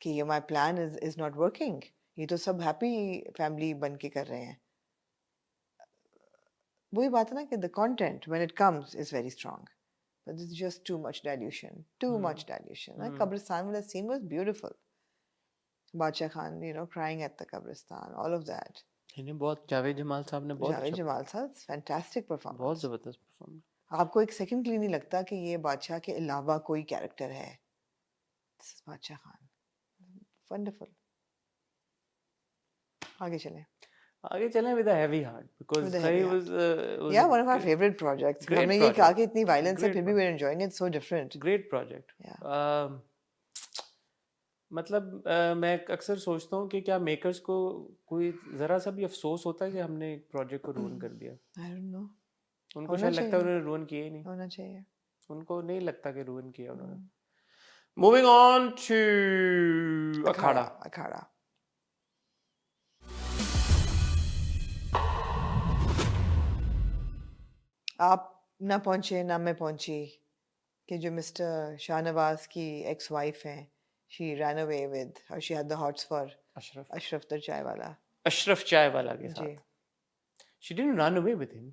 कि ये my plan is not working, ये तो सब हैप्पी फैमिली बन के कर रहे हैं। वही बात है ना कि the content when it comes is very strong, but it's just too much dilution, too hmm, much dilution. Hmm. कब्रिस्तान वाला सीन वाज ब्यूटीफुल, बादशाह खान crying at the कब्रिस्तान, all of that. इन्हें बहुत जावेद जमाल साहब ने बहुत जावेद अच्छा जमाल साहब फैंटास्टिक बहुत परफॉर्मेंस। जबरदस्त परफॉर्म। आपको एक सेकंड के लिए नहीं लगता कि ये बादशाह के अलावा कोई कैरेक्टर है? दिस इज बादशाह खान, वंडरफुल। आगे चलें। आगे चलें with a heavy heart because With a खई heavy was Yeah, one of our favorite projects. great हमने ये कहा project, कि इतनी violence है great फिर भी we're enjoying it, so different. great project. Yeah. मतलब मैं अक्सर सोचता हूँ कि क्या मेकर्स को कोई ज़रा सा भी अफसोस होता है कि हमने एक प्रोजेक्ट को रूइन कर दिया। I don't know. उनको होना शायद लगता है चाहिए, उन्होंने रूइन किया ही नहीं, होना चाहिए। उनको नहीं लगता कि रूइन किया उन्होंने। मूविंग ऑन टू अखाड़ा। अखाड़ा। आप ना पहुंचे ना मैं पहुंची कि जो मिस्टर शाहनवाज की एक्स वाइफ हैं, she ran away with, or she had the hots for Ashraf the चाय वाला। अशरफ चाय वाला के जी। साथ। She didn't run away with him.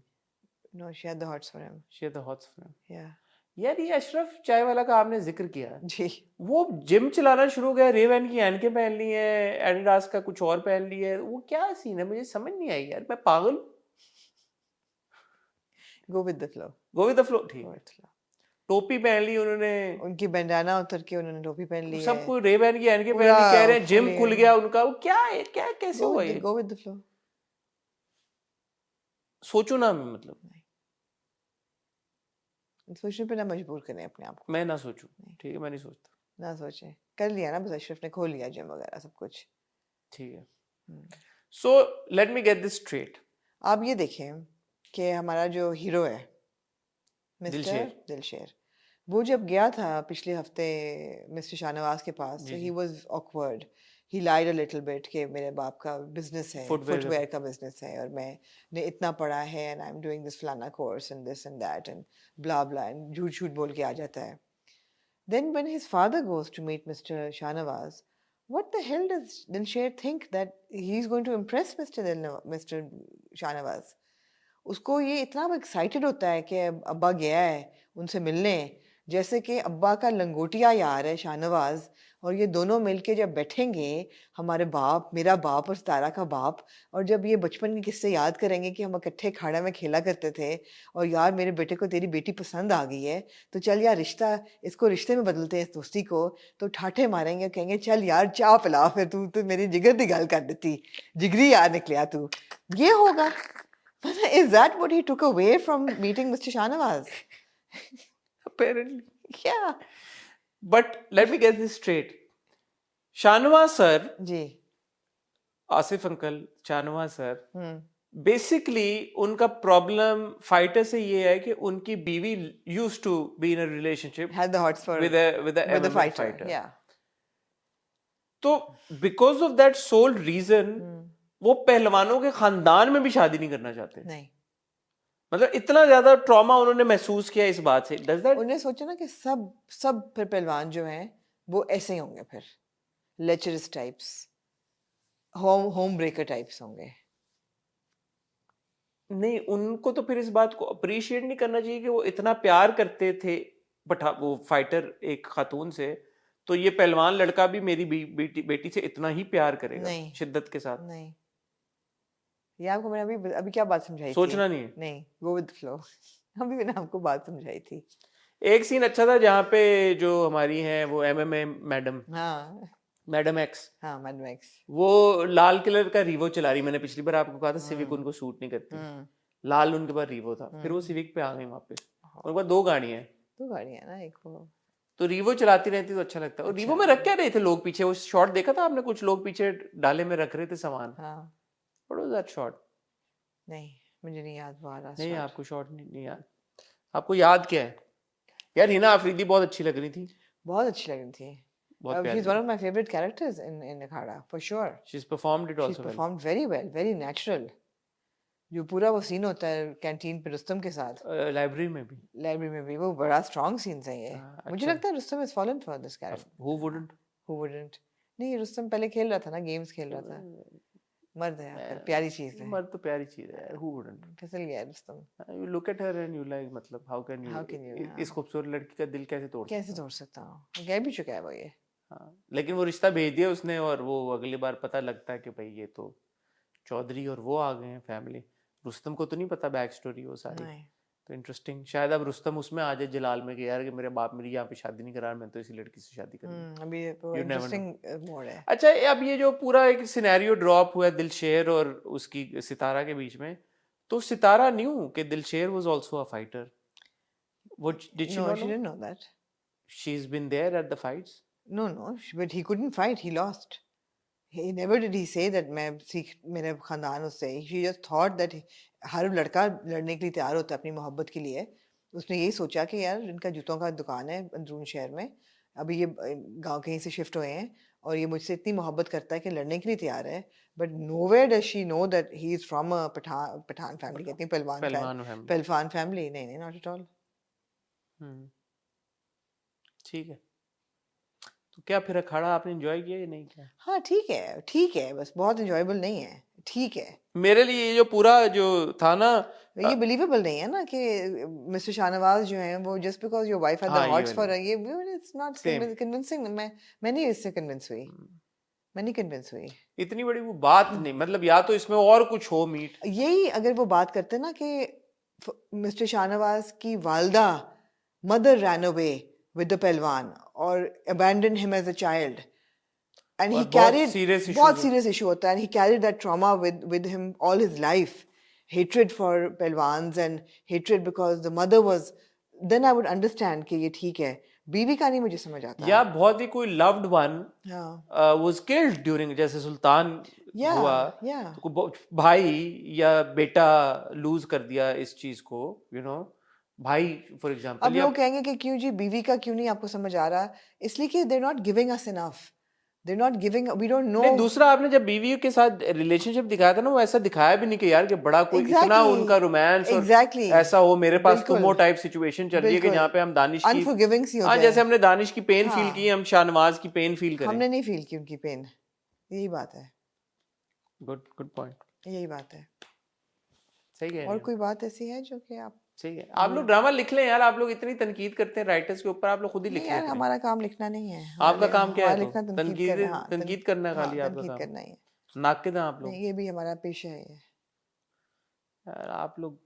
No, she had the hots for him. She had the hots for him. Yeah. यार ये अशरफ चाय वाला का आपने जिक्र किया, जी। वो जिम चलाना शुरू हो गया, रेवैन की एनके पहन ली है, एडिडास का कुछ और पहन ली है, वो क्या सीन है मुझे समझ नहीं आई यार, मैं पागल। Go with the flow. Go with the flow, ठीक Go है। with the flow. टोपी पहन ली उन्होंने, उनकी बैंडाना उतर के उन्होंने टोपी पहन ली है। सबको रेवैन की एनके पहन पूरा ली, कह रहे हैं जिम fully- खुल गया उनका, वो क्या है, क्या कैसे Go हुआ with the, ये, go with the flow. सोचो ना, मैं मतलब सोचने पे ना मजबूर करें अपने आप को। मैं ना सोचूं, ठीक है, मैं नहीं सोचता, ना सोचें, कर लिया ना बस, अशरफ ने खोल लिया जिम वगैरह सब कुछ। ठीक है। Hmm. So let me get this straight. आप ये देखें कि हमारा जो हीरो है मिस्टर दिलशेर। दिलशेर, वो जब गया था पिछले हफ्ते मिस्टर शाहनवाज के पास, जी, so ji. he was awkward. He lied a little bit कि मेरे बाप का बिजनेस है, Footwear फुटवेयर का बिजनेस है और मैंने इतना पढ़ा है and I am doing this फलाना course and this and that and blah blah, and झूठ झूठ बोल के आ जाता है। Then when his father goes to meet Mr. Shahnawaz, what the hell does Dilsher think that he's going to impress Mr. Shahnawaz? उसको ये इतना excited होता है कि अब्बा गया है उनसे मिलने, जैसे कि अब्बा का लंगोटिया यार है शाहनवाज, और ये दोनों मिलके जब बैठेंगे, हमारे बाप, मेरा बाप और सितारा का बाप, और जब ये बचपन के किस्से याद करेंगे कि हम इकट्ठे खाड़ा में खेला करते थे और यार मेरे बेटे को तेरी बेटी पसंद आ गई है, तो चल यार रिश्ता, इसको रिश्ते में बदलते हैं इस दोस्ती को, तो ठाठे मारेंगे और कहेंगे चल यार चाह पिला, फिर तू तो मेरी जिगर दी गल कर देती, जिगरी यार निकलिया तू, ये होगा। Is that what he took away from meeting Mr. Shahnawaz? Apparently. Yeah. But let me get this straight. Shahnawaz sir, जी। Asif uncle, Shahnawaz sir, hmm. Basically उनका प्रॉब्लम फाइटर से ये है कि उनकी बीवी used to be in a relationship Had the hots for with a with the MMA fighter. fighter. Yeah. तो because of that sole reason वो पहलवानों के खानदान में भी शादी नहीं करना चाहते। नहीं, मतलब इतना ज्यादा ट्रॉमा उन्होंने महसूस किया इस बात से। डज दैट, उन्हें सोचा ना कि सब फिर पहलवान जो हैं वो ऐसे ही होंगे, फिर लेचरस टाइप्स, होम ब्रेकर टाइप्स होंगे। नहीं, उनको तो फिर इस बात को अप्रिशिएट नहीं करना चाहिए कि वो इतना प्यार करते थे वो फाइटर एक खातून से, तो ये पहलवान लड़का भी मेरी बेटी से इतना ही प्यार करेगा नहीं, शिद्दत के साथ। नहीं, ये आपको मैंने अभी क्या बात समझाई थी? सोचना नहीं है। नहीं, गो विद फ्लो। अभी मैंने आपको बात समझाई थी। एक सीन अच्छा था जहाँ पे जो हमारी हैं वो एमएमए मैडम, हाँ मैडम एक्स, हाँ, मैड मैक्स। वो लाल कलर का रीवो चला रही। मैंने पिछली बार आपको कहा था सिविक उनको सूट नहीं करती, लाल उनके पास रीवो था, फिर वो सिविक पे आ गई वापस। उनके पास दो गाड़ियां हैं, दो गाड़ियां ना, एक वो तो रीवो चलाती रहती तो अच्छा लगता है। और रीवो में रख क्या रहे थे लोग पीछे? वो शॉट देखा था आपने? कुछ लोग पीछे डाले में रख रहे थे सामान। हाँ। What was that shot? नहीं, मुझे नहीं याद वो वाला नहीं, shot। आपको शॉट नहीं याद? आपको याद क्या है यार? हिना अफरीदी बहुत अच्छी लग रही थी, बहुत अच्छी लग रही थी। बहुत She's प्यारी। one of my favorite characters in Akhada, for sure. She's performed it She's also well. performed very well, very natural. जो पूरा वो सीन होता है कैंटीन पे रुस्तम के साथ, लाइब्रेरी में भी, लाइब्रेरी में भी, वो बड़ा स्ट्रॉन्ग सीन्स है ये। मुझे अच्छा। लगता है Rustam has fallen for this character. Who wouldn't? Who wouldn't? नहीं, रुस्तम पहले खेल रहा था ना, गेम्स खेल रहा था। मर्द है यार, प्यारी चीज है। मर्द तो प्यारी चीज है यार, who wouldn't? फिसल गया है Rustam. You look at her and you like, मतलब how can you हाँ। इस खूबसूरत लड़की का दिल कैसे तोड़ कैसे तोड़ सकता हूँ? कह भी चुका है वो ये। हाँ, लेकिन वो रिश्ता भेज दिया उसने, और वो अगली बार पता लगता है कि भाई ये तो चौधरी और वो आ गए हैं फैमिली। रुस्तम को तो नहीं पता बैक स्टोरी वो सारी। नहीं तो इंटरेस्टिंग, शायद अब रुस्तम उसमें आ जाए जलाल में कि यार कि मेरे बाप मेरी यहाँ पे शादी नहीं करा रहा, मैं तो इसी लड़की से शादी करूंगा। अभी You never know. Interesting mode है। अच्छा, अब ये जो पूरा एक सिनेरियो ड्रॉप हुआ है दिलशेर और उसकी सितारा के बीच में, तो सितारा न्यू कि Dilsher was also a fighter. What did she No, not she know? didn't know that. She's been there at the fights. No, but he couldn't fight. He lost. He never did he say that मैं सीख मेरे खानदान उससे। She just thought that हर लड़का लड़ने के लिए तैयार होता है अपनी मोहब्बत के लिए। उसने यही सोचा कि यार इनका जूतों का दुकान है अंदरून शहर में, अभी ये गांव कहीं से शिफ्ट हुए हैं और ये मुझसे इतनी मोहब्बत करता है कि लड़ने के लिए तैयार है। But nowhere does she know that he is from a Pathan family, कहती हैं पहलवान फैमिली। पहलवान फैमिली। नहीं नहीं, not at all. ठीक है। तो क्या फिर अखाड़ा आपने एंजॉय किया या नहीं किया? हाँ ठीक है, बस बहुत इंजॉयबल नहीं है, ठीक है। मेरे लिए ये जो पूरा जो था ना, ये बिलीवेबल नहीं है ना कि मिस्टर शाहनवाज जो हैं वो just because your wife had the हाँ, ये हॉट्स फॉर वाली। ये इट्स नॉट Same. कन्विंसिंग। मैं नहीं इससे कन्विंस हुई, मैं नहीं कन्विंस हुई। इतनी बड़ी वो बात नहीं, मतलब या तो इसमें और कुछ हो मीट। यही अगर वो बात करते ना कि मिस्टर शाहनवाज की वालदा mother ran away with the pahalwan और abandon him as a child and he और बहुत carried serious issues बहुत होते- serious issue होता है and he carried that trauma with him all his life, hatred for पहलवान्स and hatred because the mother was, then I would understand कि ये ठीक है। बीवी का नहीं मुझे समझ आता। या बहुत ही कोई लव्ड वन हाँ वाज किल्ड ड्यूरिंग, जैसे सुल्तान Yeah, हुआ, yeah. तो भाई या बेटा लूज कर दिया इस चीज को, यू नो, भाई फॉर अब एग्जांपल। लोग कहेंगे कि क्यों जी बीवी का क्यों नहीं आपको समझ आ रहा, इसलिए कि they're not giving us enough, they're not giving, we don't know। नहीं, दूसरा आपने जब बीवी के साथ रिलेशनशिप दिखाया था ना, वो ऐसा दिखाया भी नहीं कि यार कि बड़ा कोई इतना Exactly, उनका रोमांस और exactly, ऐसा हो मेरे पास तुम बिल्कुल, हो टाइप सिचुएशन चल रही है कि बिल्कुल, जहाँ पे हम दानिश की, अनफॉरगिविंग सी हो हाँ, जाए। जैसे हमने दानिश की पेन फील हाँ। की, हम शाहनवाज की पेन फील करें। हमने नहीं फील की उनकी पेन, यही बात है, गुड गुड पॉइंट। यही बात है। सही है। और कोई बात ऐसी है जो कि आप सही है, आप लोग ड्रामा लिख लें यार, आप लोग इतनी तनकीद करते हैं राइटर्स के ऊपर, आप लोग खुद ही लिख नहीं यार, लेते हैं। हमारा काम लिखना नहीं है, आपका काम क्या है? हमारा लिखना तो तनकीद करना। हाँ, तनकीद करना हाँ, खाली आपका तनकीद काम। करना ही है। नाकिद हैं आप लोग नहीं, ये भी हमारा पेशा है, यार, आप लोग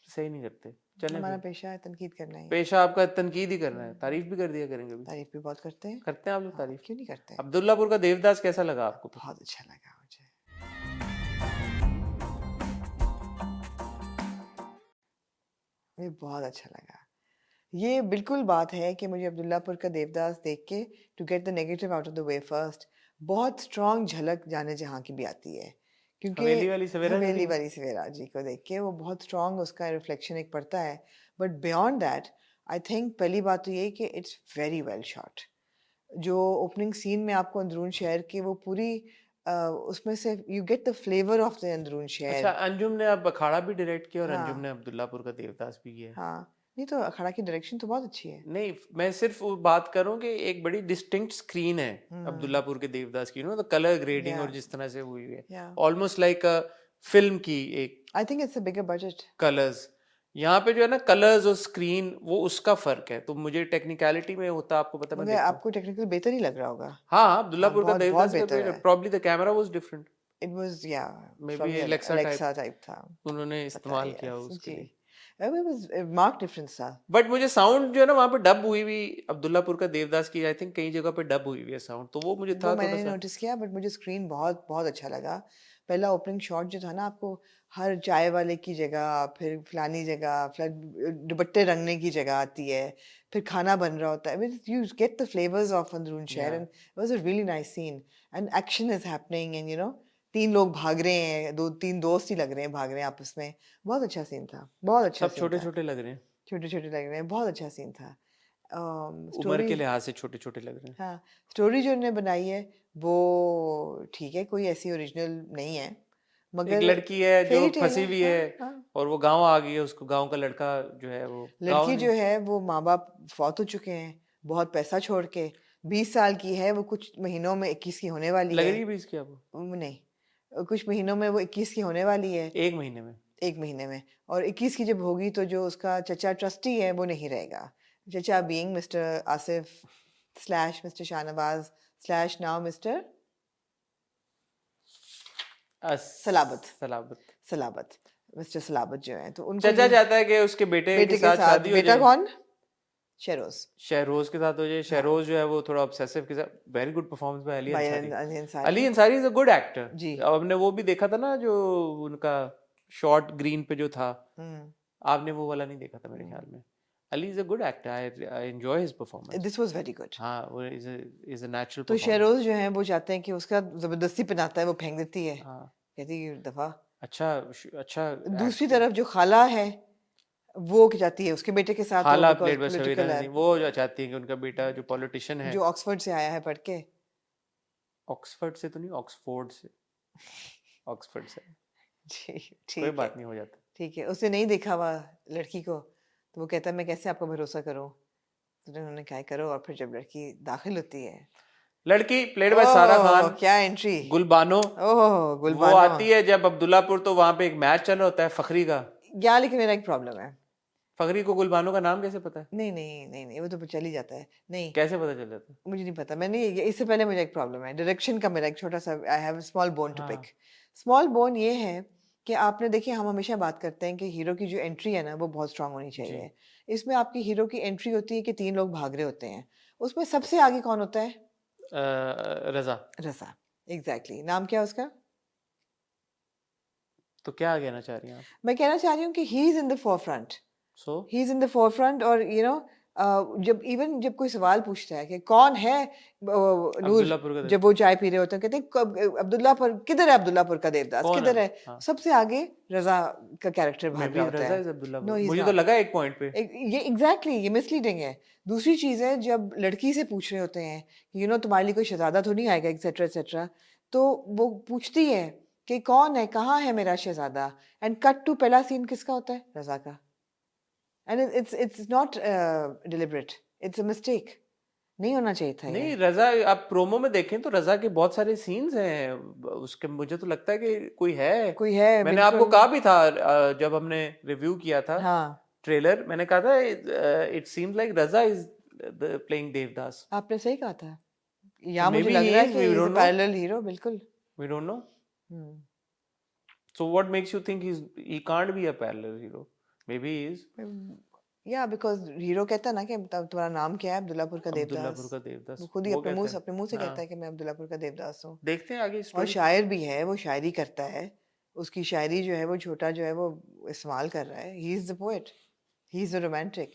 सही नहीं करते। चलें हमारा फिर, पेशा है तनकीद करना ही। पेशा आपका तनकीद ही करना है, तारीफ भी कर दिया करेंगे अभी। तारीफ भी बहुत करते हैं। करते हैं आप लोग हाँ, तारीफ? क्यों नहीं करते? अब्दुल्लापुर का देवदास कैसा लगा आपको? बहुत अच्छा लगा मुझे। मुझे बहुत अच्छा लगा। ये बिल्कुल बात है कि मुझे अब्दुल्लापुर का देवदास देख के to get the negative out of the way first, बहुत स्ट्रॉन्ग झलक जाने जहाँ की भी आती है, क्योंकि हवेली वाली सवेरा हवेली जी? वाली सवेरा जी को देख के वो बहुत स्ट्रॉन्ग उसका रिफ्लेक्शन एक पड़ता है। But beyond that I think पहली बात तो ये कि इट्स वेरी वेल शॉट। जो ओपनिंग सीन में आपको अंदरून शहर की वो पूरी उसमें से you get the flavour of the Androon अच्छा, शहर। अंजुम ने अब अखाड़ा भी डायरेक्ट किया और हाँ। अंजुम ने अब्दुल्लापुर का देवदास भी किया है। हाँ, नहीं तो अखाड़ा की डायरेक्शन तो बहुत अच्छी है। नहीं, मैं सिर्फ वो बात कर रहा हूँ कि एक बड़ी डिस्टिंक्ट स्क्रीन है अब्दुल्लापुर के देवदास की, know the colour grading Yeah. और जिस तरह से हुई है, Yeah. Almost like a film की एक I think it's a bigger budget. Colours. यहाँ पे जो है ना कलर्स और स्क्रीन, वो उसका फर्क है। तो मुझे टेक्निकलिटी में होता, आपको पता, मैं मगर देखता हूँ। आपको टेक्निकल बेहतर ही लग रहा होगा। हाँ, अब्दुल्लापुर का बहुत देवदास बेहतर का है। Probably the camera was different, It was yeah, Maybe probably Alexa Alexa type था। उन्होंने इस्तेमाल पता किया है, उसके जी। लिए। It was a marked difference था। बट मुझे साउंड जो है ना वहाँ पे डब हुई हुई अब्दुल्लापुर का देवदास की, आई थिंक कई जगह पे डब हुई हुई है साउंड, तो वो मुझे था वो थोड़ा मैंने सा। नोटिस किया, बट मुझे स्क्रीन बहुत बहुत अच्छा लगा। पहला ओपनिंग शॉट जो था ना, आपको हर चाय वाले की जगह, फिर फलानी जगह, दुपट्टे रंगने की जगह आती है, फिर खाना बन रहा होता है। You get the flavours of Androon Shehr and it was a really nice scene and action is happening and you know, 3 लोग भाग रहे हैं, 2-3 दोस्त ही लग रहे हैं भाग रहे हैं आपस में। बहुत अच्छा सीन था, बहुत अच्छा सब सीन छोटे था। छोटे लग रहे हैं, छोटे छोटे लग रहे हैं, बहुत अच्छा सीन था। उम्र स्टोरी, के लिहाज से छोटे छोटे लग रहे हैं। हाँ, स्टोरी जो उन्होंने बनाई है वो ठीक है, कोई ऐसी ओरिजिनल नहीं है, एक मगर लड़की है जो फेरी टेल फंसी है। हुई हाँ, है हाँ। और वो गांव आ गई है, उसको गांव का लड़का जो है, वो गांव लड़की नहीं, जो है वो माँ बाप फौत हो चुके हैं, बहुत पैसा छोड़ के, 20 साल की है वो, कुछ महीनों में 21 की होने वाली लग है। रही है भी इसकी आपको? नहीं, कुछ महीनों में वो 21 की होने वाली है, एक महीने में? 1 महीने में। और 21 की जब होगी तो जो उसका चचा ट्रस्टी है वो नहीं रहेगा। चचा being mister Asif / mister Shahnawaz / now mister Salabat Salabat Salabat mister Salabat जो है, तो उनको चचा ये चाहता है कि उसके बेटे के बेटे के साथ साथ, शादी हो बेटा जाए, कौन? शहरोज। शहरोज के साथ हो जाए। शहरोज जो है वो थोड़ा ऑब्सेसिव के साथ, very good performance by Ali bhai Ansari. Ali Ali Ansari Ansari is a good actor. जी। अब हमने वो भी देखा था ना जो उनका शॉर्ट ग्रीन पे जो था, आपने वो वाला नहीं देखा था मेरे ख्याल में। Ali is a good actor, I enjoy his performance. This was very good. हाँ, वो इज अ नेचुरल तो परफॉर्मेंस। शहरोज जो है वो चाहते हैं कि उसका जबरदस्ती पहनाता है, वो फेंक देती है, हाँ, कहती है दफा। अच्छा अच्छा दूसरी एक्टर। तरफ जो खाला है वो क्या चाहती है उसके बेटे के साथ हो, खाला because played by Savina political है, नदीम, वो जो चाहती है कि उनका बेटा जो पॉलिटिशियन है, जो ऑक्सफोर्ड से आया है पढ़ के। ऑक्सफोर्ड से तो नहीं, ऑक्सफोर्ड से, ऑक्सफोर्ड से। जी कोई ठीक है, बात नहीं, हो जाता। ठीक है। उसने नहीं देखा हुआ लड़की को, तो वो कहता है मैं कैसे आपको भरोसा करूं। तो उन्होंने क्या करो, और फिर जब लड़की दाखिल होती है, लड़की प्लेड बाय सारा खान, क्या एंट्री, गुलबानो, ओह वो गुलबानो। आती है जब अब्दुल्लापुर, तो वहां पे एक मैच चल रहा होता है फखरी का। यहाँ लेकिन मेरा एक प्रॉब्लम है। फखरी को गुलबानो का नाम कैसे पता है? नहीं नहीं नहीं नहीं, वो तो चल ही जाता है। नहीं, कैसे पता चल जाता है? मुझे नहीं पता, मैंने इससे पहले मुझे एक प्रॉब्लम है डायरेक्शन का, मेरा एक छोटा सा, I have small bone to pick. हाँ, स्मॉल बोन ये है कि आपने देखिए, हम हमेशा बात करते हैं कि हीरो की जो एंट्री है ना वो बहुत स्ट्रांग होनी जी। चाहिए। इसमें आपकी हीरो की एंट्री होती है कि 3 लोग भाग रहे होते हैं, उसमें सबसे आगे कौन होता है? रजा। रजा, एग्जैक्टली। नाम क्या है उसका? तो क्या कहना चाह रही हैं आप? मैं कहना चाह रही हूँ कि he is in the forefront, so he is in the forefront. और जब कोई सवाल पूछता है कि कौन है नूर, अब्दुल्लापुर का जब वो चाय पी रहे होते हैं कहते हैं अब्दुल्लापुर किधर है, अब्दुल्लापुर का देवदास कौन है? किधर है? हाँ, सबसे आगे रजा का कैरेक्टर मे भाग बी रहा होता रजा है। Is no Abdullahpur, he is मुझे तो नॉट। लगा एक पॉइंट पे। ये एग्जैक्टली ये मिसलीडिंग है। दूसरी चीज है, जब लड़की से पूछ रहे होते हैं तुम्हारे लिए कोई शहजादा तो नहीं आएगा, एक्सेट्रा एक्सेट्रा, तो वो पूछती है कि कौन है, कहाँ है मेरा शहजादा, एंड कट टू पहला सीन किसका होता है? रजा का। And it's not deliberate, it's a mistake, नहीं होना चाहिए था ये। नहीं, रजा आप प्रोमो में देखें तो रजा के बहुत सारे सीन्स हैं उसके, मुझे तो लगता है कि कोई है। कोई है, मैंने आपको बिल्कुल। कहा भी था जब हमने रिव्यू किया था हाँ, ट्रेलर, मैंने कहा था it seems like Raza is playing Devdas. आपने सही कहा था। तो यहाँ मे मुझे बी लग ही रहा है इज, कि we is a don't know, parallel hero, बिल्कुल। We don't know. Hmm. So what makes you think he can't be a parallel hero? Maybe he is. Yeah because hero कहता है ना कि तुम्हारा नाम क्या है? अब्दुल्लापुर का अब्दुल्लापुर देवदास। का देवदास, वो खुद ही वो कहता अपने मुंह है। से कहता हाँ, है कि मैं अब्दुल्लापुर का देवदास हूँ। देखते हैं आगे और स्टोरी। शायर भी है, वो शायरी करता है, उसकी शायरी जो है वो छोटा जो है वो इस्तेमाल कर रहा है। He is the poet, he is the romantic.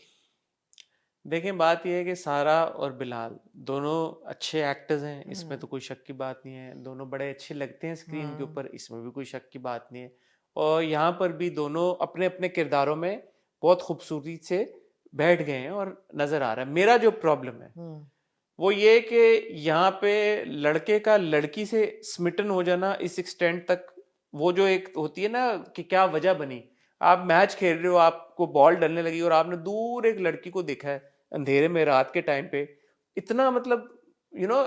देखें, बात यह है कि सारा और बिलाल दोनों अच्छे एक्टर्स हैं, इसमें तो कोई शक की बात नहीं है। दोनों बड़े अच्छे लगते हैं स्क्रीन के ऊपर, इसमें भी कोई शक की बात नहीं है। और यहाँ पर भी दोनों अपने अपने किरदारों में बहुत खूबसूरती से बैठ गए हैं और नजर आ रहा है। मेरा जो प्रॉब्लम है वो ये कि यहाँ पे लड़के का लड़की से स्मिटन हो जाना इस एक्सटेंट तक, वो जो एक होती है ना कि क्या वजह बनी। आप मैच खेल रहे हो, आपको बॉल डलने लगी और आपने दूर एक लड़की को देखा है अंधेरे में रात के टाइम पे, इतना मतलब you know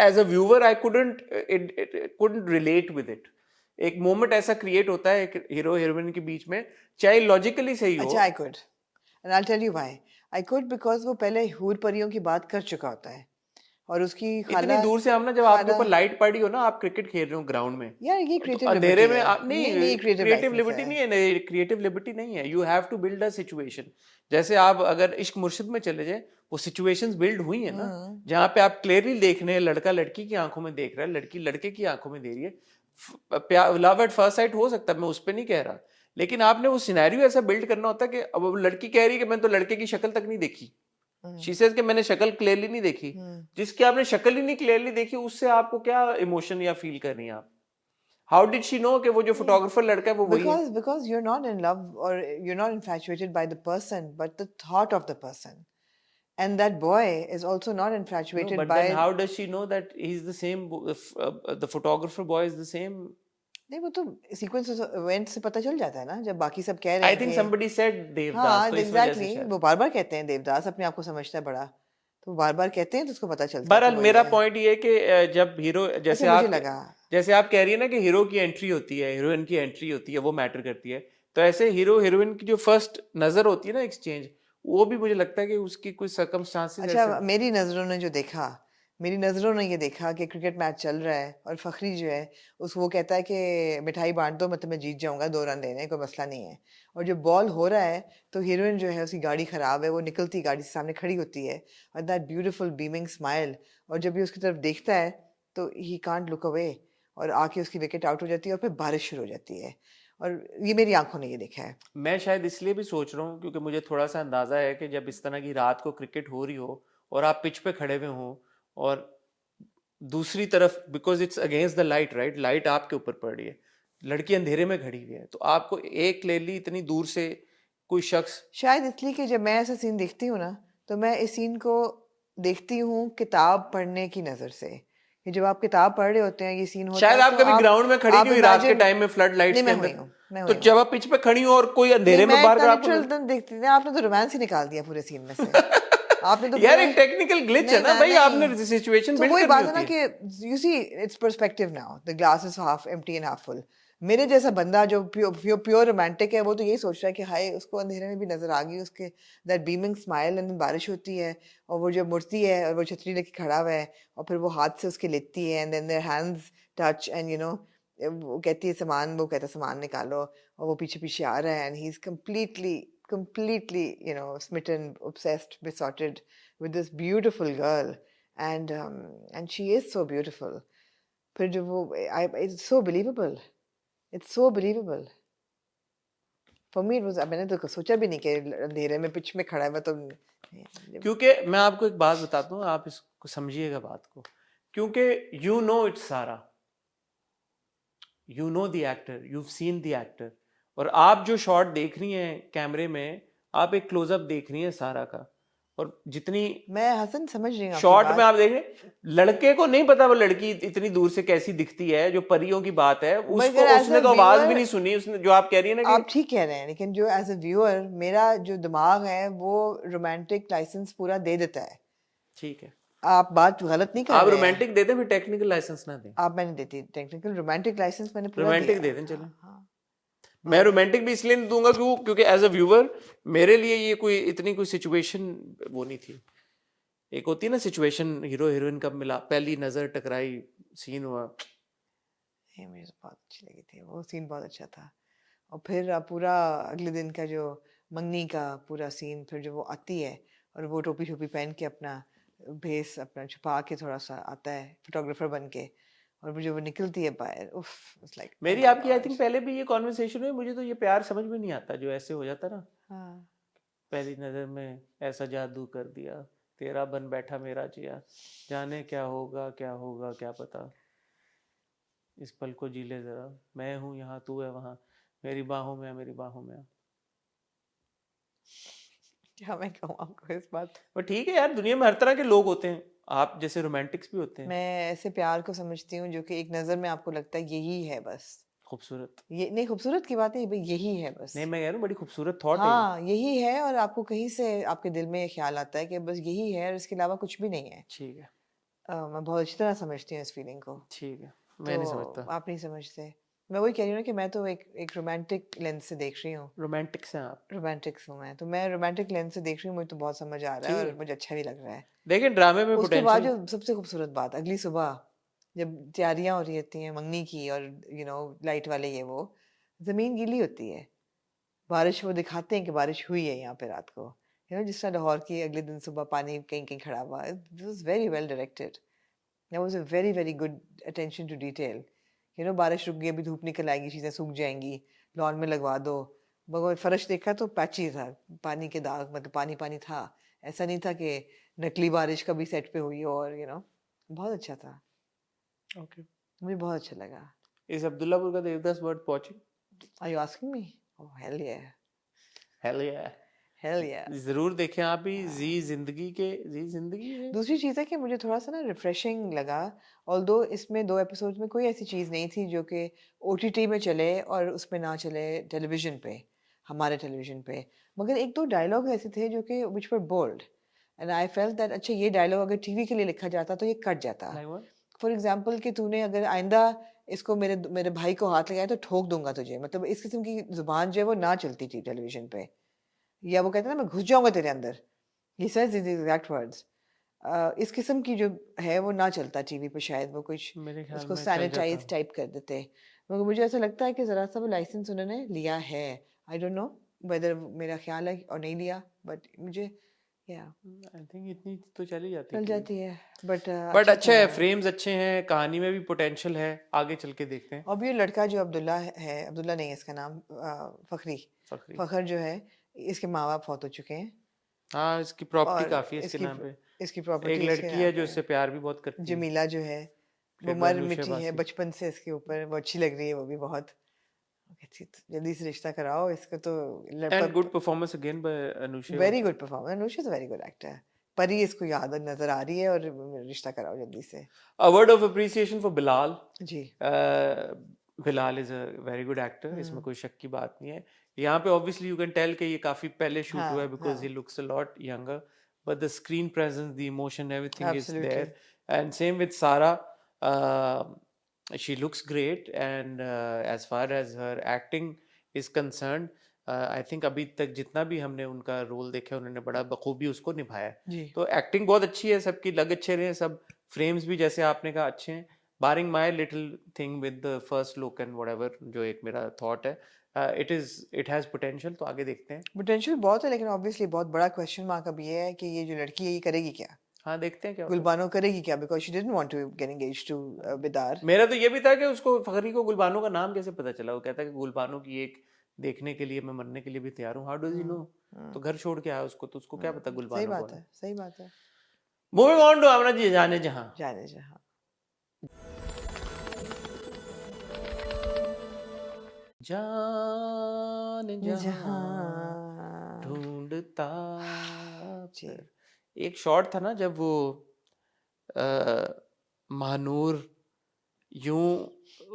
as a viewer I couldn't relate with it. एक मोमेंट ऐसा क्रिएट होता है एक हीरो हीरोइन के बीच में, चाहे लॉजिकली सही हो। अच्छा, I could, and I tell you why I could, because वो पहले हूर परियों की बात कर चुका होता है, और उसकी इतनी खाला, दूर से हम ना, जब आपके ऊपर लाइट पड़ी हो ना, आप क्रिकेट खेल रहे हो ग्राउंड में, यार ये तो क्रिएटिव अंधेरे लिबर्टी में है, आप ये नहीं, क्रिएटिव क्रिएटिव लाइसेंस लिबर्टी है। नहीं है, क्रिएटिव लिबर्टी नहीं है। You have to build a situation. जैसे आप अगर इश्क मुर्शिद में चले जाए, वो सिचुएशंस बिल्ड हुई है ना, जहां पे आप क्लियरली देख रहे हैं, लड़का लड़की की आंखों में देख रहा है, लड़की लड़के की आंखों में दे रही है। लव एट फर्स्ट साइट हो सकता है, मैं उस पर नहीं कह रहा, लेकिन आपने वो सिनेरियो ऐसा बिल्ड करना होता है कि अब वो लड़की कह रही है कि मैंने तो लड़के की शक्ल तक नहीं देखी, शी सेज कि मैंने शक्ल क्लियरली नहीं देखी। जिसकी आपने शक्ल ही नहीं क्लियरली देखी, उससे आपको क्या इमोशन या फील कर रही हैं आप? हाउ डिड शी नो कि वो जो फोटोग्राफर लड़का है वो वही है? Because you're not in love, or you're not infatuated by the person, but the thought of the person. And that boy is also not No, infatuated but by, then how does she know that he's the same? The photographer boy is the same. नहीं वो तो sequence event से पता चल जाता है ना, जब बाकी सब कह रहे I हैं think कि somebody said देवदास, हाँ तो इस वजह से एग्जैक्टली, शायद। वो बार बार कहते हैं देवदास, अपने आप को समझता है बड़ा, तो बार बार कहते हैं तो उसको पता चलता है बहरहाल कि वही मेरा है। पॉइंट ये है कि जब हीरो, अच्छा, मुझे लगा जैसे आप कह रही है ना कि हीरो की एंट्री होती है, हीरोइन की एंट्री होती है, वो मैटर करती है, तो ऐसे हीरो हीरोइन की जो फर्स्ट नजर होती है ना, एक्सचेंज, वो भी मुझे लगता है कि उसकी कुछ सर्कमस्टांसेस अच्छा, ऐसे। मेरी नजरों ने जो देखा, मेरी नज़रों ने ये देखा कि क्रिकेट मैच चल रहा है और फ़खरी जो है उस वो कहता है कि मिठाई बांट दो, मतलब मैं जीत जाऊंगा, 2 रन लेने कोई मसला नहीं है। और जब बॉल हो रहा है तो हीरोइन जो है उसकी गाड़ी ख़राब है, वो निकलती गाड़ी से सामने खड़ी होती है और दैट ब्यूटीफुल बीमिंग स्माइल, और जब ये उसकी तरफ देखता है तो ही कांट लुक अवे, और आके उसकी विकेट आउट हो जाती है और फिर बारिश शुरू हो जाती है। और ये मेरी आंखों ने ये देखा है। मैं शायद इसलिए भी सोच रहा हूँ क्योंकि मुझे थोड़ा सा अंदाजा है कि जब इस तरह की रात को क्रिकेट हो रही हो और आप पिच पे खड़े हुए हो और दूसरी तरफ, because it's against the light, right, light आपके ऊपर पड़ रही है, लड़की अंधेरे में खड़ी हुई है, तो आपको एक क्लियरली इतनी दूर से कोई शख्स, शायद इसलिए कि जब मैं ऐसा सीन देखती हूँ ना तो मैं इस सीन को देखती हूँ किताब पढ़ने की नज़र से, कि जब आप किताब पढ़ रहे होते हैं ये सीन होता शायद है आप तो कभी ग्राउंड में खड़ी आप नहीं हुई रात के इमेजिन। टाइम में फ्लड लाइट्स नहीं, के मैं अंदर, हुई हूँ, मैं तो हुई जब हूँ। आप पिच पे खड़ी हो और कोई नहीं, अंधेरे में मैं बाहर इतना आपको लिटरल देखती थी, आपने तो रोमांस ही निकाल दिया पूरे सीन में से। आपने तो यार पूरा, एक टेक्निकल ग्लिच है नहीं ना मैं भाई, नहीं, आपने सिचुएशन तो बिल्ड वही करनी बात है ना होती है। कि you see it's perspective now, the glass is half empty and half full. मेरे जैसा बंदा जो प्योर रोमांटिक है वो तो यही सोच रहा है कि हाय उसको अंधेरे में भी नजर आ गई उसके दैट बीमिंग स्माइल, एंड बारिश होती है और वो जब मुड़ती है और वो छतरी लेके खड़ा हुआ है और फिर वो हाथ से उसके लेती है and then their hands touch and you know, वो कहती है सामान, वो कहता है सामान निकालो, और वो पीछे पीछे आ रहा है and he is completely you know smitten, obsessed, besotted with this beautiful girl, and she is so beautiful. फिर जब वो it's so believable, it's so believable for me, it was, मैंने तो सोचा भी नहीं कि अंधेरे में पिच में खड़ा है, तो क्योंकि मैं आपको एक बात बताता हूँ, आप इसको समझिएगा बात को, क्योंकि यू नो इट्स सारा, you know the actor, you seen the actor, और आप जो शॉट देख रही हैं कैमरे में, आप एक क्लोजअप देख रही हैं सारा का, और जितनी मैं हसन समझ रही हूँ आपकी शॉट में बात। आप देखें, लड़के को नहीं पता वो लड़की इतनी दूर से कैसी दिखती है, जो परियों की बात है, उसको मगर एज उसने अ तो आवाज भी व्यूअर नहीं सुनी, उसने जो आप कह रही है ना आप कि ठीक कह रहे हैं, लेकिन जो एज अ व्यूअर मेरा जो दिमाग है वो रोमांटिक लाइसेंस पूरा दे देता है। ठीक है, आप बात गलत नहीं कर आप रहे हैं। रोमांटिक दे दें फिर टेक्निकल लाइसेंस ना दें, आप, मैंने देती टेक्निकल, रोमांटिक लाइसेंस मैंने पूरा दिया रोमांटिक है। दे दें, चलें। हाँ हाँ मैं हाँ। रोमांटिक भी इसलिए नहीं दूंगा क्योंकि एज अ व्यूअर मेरे लिए ये कोई इतनी कोई सिचुएशन वो नहीं थी। एक होती है ना सिचुएशन, हीरो हीरोइन कब मिला, पहली नजर टकराई, सीन हुआ। ये मुझे तो बहुत अच्छी लगी थी, वो सीन बहुत अच्छा था। और फिर पूरा अगले दिन का जो मंगनी का पूरा सीन, फिर जो वो आती है और वो टोपी शोपी पहन के अपना भेस अपना छुपा के थोड़ा सा आता है फोटोग्राफर बन के, और वो जो वो निकलती है बाहर, उफ, इट्स लाइक ओ मेरी माय आपकी आई गॉड। थिंक पहले भी ये कॉन्वर्सेशन हुई, मुझे तो ये प्यार समझ में नहीं आता जो ऐसे हो जाता ना, हाँ, पहली नजर में ऐसा जादू कर दिया, तेरा बन बैठा मेरा जिया, जाने क्या होगा क्या होगा क्या पता, इस पल को जी ले जरा, मैं हूँ यहाँ तू है वहाँ, मेरी बाहों में मेरी बाहों में। क्या मैं कहूँ आपको इस बात। पर ठीक है यार, दुनिया में हर तरह के लोग होते हैं, आप जैसे रोमांटिक्स भी होते हैं। मैं ऐसे प्यार को समझती हूँ जो कि एक नज़र में आपको लगता है यही है बस, खूबसूरत, ये नहीं खूबसूरत की बात है, भाई यही है बस। नहीं मैं कह रहा हूँ बड़ी खूबसूरत थॉट है ये। हाँ यही है, और आपको कहीं से आपके दिल में ये ख्याल आता है कि बस यही है और इसके अलावा कुछ भी नहीं है। ठीक है, मैं बहुत अच्छी तरह समझती हूँ इस फीलिंग को। ठीक है, मैं तो नहीं समझता। आप नहीं समझते। मैं वही कह रही हूँ ना कि मैं तो एक रोमांटिक लेंस से देख रही हूँ। रोमांटिक्स हैं आप, रोमांटिक्स हूँ मैं, तो मैं रोमांटिक लेंस से देख रही हूँ, मुझे तो बहुत समझ आ रहा है ठीक और है। मुझे अच्छा भी लग रहा है। देखें ड्रामे में उसके बाद पोटेंशियल, जो सबसे खूबसूरत बात, अगली सुबह जब तैयारियां हो रही होती हैं मंगनी की और लाइट वाले ये वो, ज़मीन गीली होती है, बारिश, वो दिखाते हैं कि बारिश हुई है यहाँ पे रात को, जिस तरह लाहौर की अगले दिन सुबह पानी कहीं कहीं खड़ा हुआ, it was very well directed, there was a very very good attention to detail. बारिश रुक गई, अभी धूप निकल आएगी, चीज़ें सूख जाएंगी, लॉन में लगवा दो। मगर फर्श देखा तो पैची था, पानी के दाग, मतलब पानी पानी था, ऐसा नहीं था कि नकली बारिश कभी सेट पे हुई हो, और बहुत अच्छा था, ओके। मुझे बहुत अच्छा लगा। इस अब्दुल्लापुर का देवदास बर्ड पहुंचे? Are you asking me? Oh hell yeah, hell yeah, hell yeah. जरूर देखें आप भी, जी जिंदगी है। दूसरी चीज़ है कि मुझे थोड़ा सा ना रिफ्रेशिंग लगा, ऑल्दो इसमें 2 एपिसोड में कोई ऐसी चीज़ नहीं थी जो कि ओटीटी में चले और उसमें ना चले टेलीविज़न पे, हमारे टेलीविज़न पे, मगर 1-2 डायलॉग ऐसे थे जो कि which were bold, and I felt that अच्छा ये डायलॉग अगर टीवी के लिए लिखा जाता तो ये कट जाता। Like what? फॉर एग्जाम्पल कि तूने अगर आइंदा इसको मेरे मेरे भाई को हाथ लगाया तो ठोक दूंगा तुझे, मतलब इस किस्म की जुबान जो है वो ना चलती थी टेलीविजन पे, या वो कहते हैं ना मैं घुस जाऊंगा तेरे अंदर, he says this exact words. इस किस्म की जो है वो ना चलता टीवी पे, शायद वो कुछ मेरे ख्याल उसको में चल सैनिटाइज जाता। टाइप कर देते। मगर मुझे ऐसा लगता है कि ज़रा सा वो लाइसेंस उन्होंने लिया है। आई डोंट नो वेदर, मेरा ख्याल है और नहीं लिया, बट मुझे या आई थिंक इतनी तो चली जाती चल टीवी। जाती है। बट बट अच्छा अच्छे था है, यार। फ्रेम्स अच्छे हैं, कहानी में भी पोटेंशियल है, आगे चल के देखते हैं। अब ये लड़का जो अब्दुल्ला है, अब्दुल्ला नहीं है इसका नाम, फखरी, फखरी। फखर जो है, इसके माँ बाप फौत हो चुके हैं हाँ, इसकी प्रॉपर्टी और काफी है इसके इसकी नाम पे। इसकी एक प्रॉपर्टी इसके लड़की नाम है जो पे इससे है। प्यार भी बहुत करती है। जमीला जो है वो played by मर अनुषा मिटी है बासी। बचपन से इसके ऊपर, वो अच्छी लग रही है वो भी बहुत। कहती है, जल्दी से रिश्ता कराओ इसको तो। And good performance again by Anusha very also. Good performance, Anusha is very good actor. Pari इसको याद नजर आ रही है और रिश्ता कराओ जल्दी से। A word of appreciation for Bilal. Ji. Bilal is a very good actor, इसमें कोई शक की बात नहीं है। यहाँ पे obviously you can tell कि ये काफी पहले शूट हुआ है हाँ because he हाँ looks a lot younger, but the screen presence, the emotion, everything is absolutely. there. And same with Sara. Uh, she looks great, and as far as her acting is concerned, I think अभी तक जितना भी हमने उनका role देखा है उन्होंने बड़ा बखूबी उसको निभाया है। जी। तो एक्टिंग बहुत अच्छी है, सबकी लग अच्छे रहे हैं, सब फ्रेम्स भी जैसे आपने कहा अच्छे हैं, barring my little thing with the first look and whatever, जो एक मेरा थॉट है, इट हैज पोटेंशियल, तो आगे देखते हैं। पोटेंशियल बहुत है, लेकिन ऑब्वियसली बहुत बड़ा क्वेश्चन मार्क अब ये है कि ये जो लड़की है ये करेगी क्या, हाँ, देखते हैं क्या होता है। गुलबानो करेगी क्या, because she didn't want to get engaged to Bidar. मेरा तो ये भी था कि उसको, फखरी को गुलबानो का नाम कैसे पता चला, वो कहता है कि गुलबानो की एक देखने के लिए मैं मरने के लिए भी तैयार हूँ, हाउ डज ही नो। तो घर छोड़ के आया उसको, तो उसको क्या पता सही गुलबानो बात कौन है। है, सही बात है। मूविंग ऑन टू आमना जी, जाने जहां। जाने जहाँ। जाने जहां जहाँ। ढूंढता जी। फिर। एक शॉट था ना जब वो महानूर यूं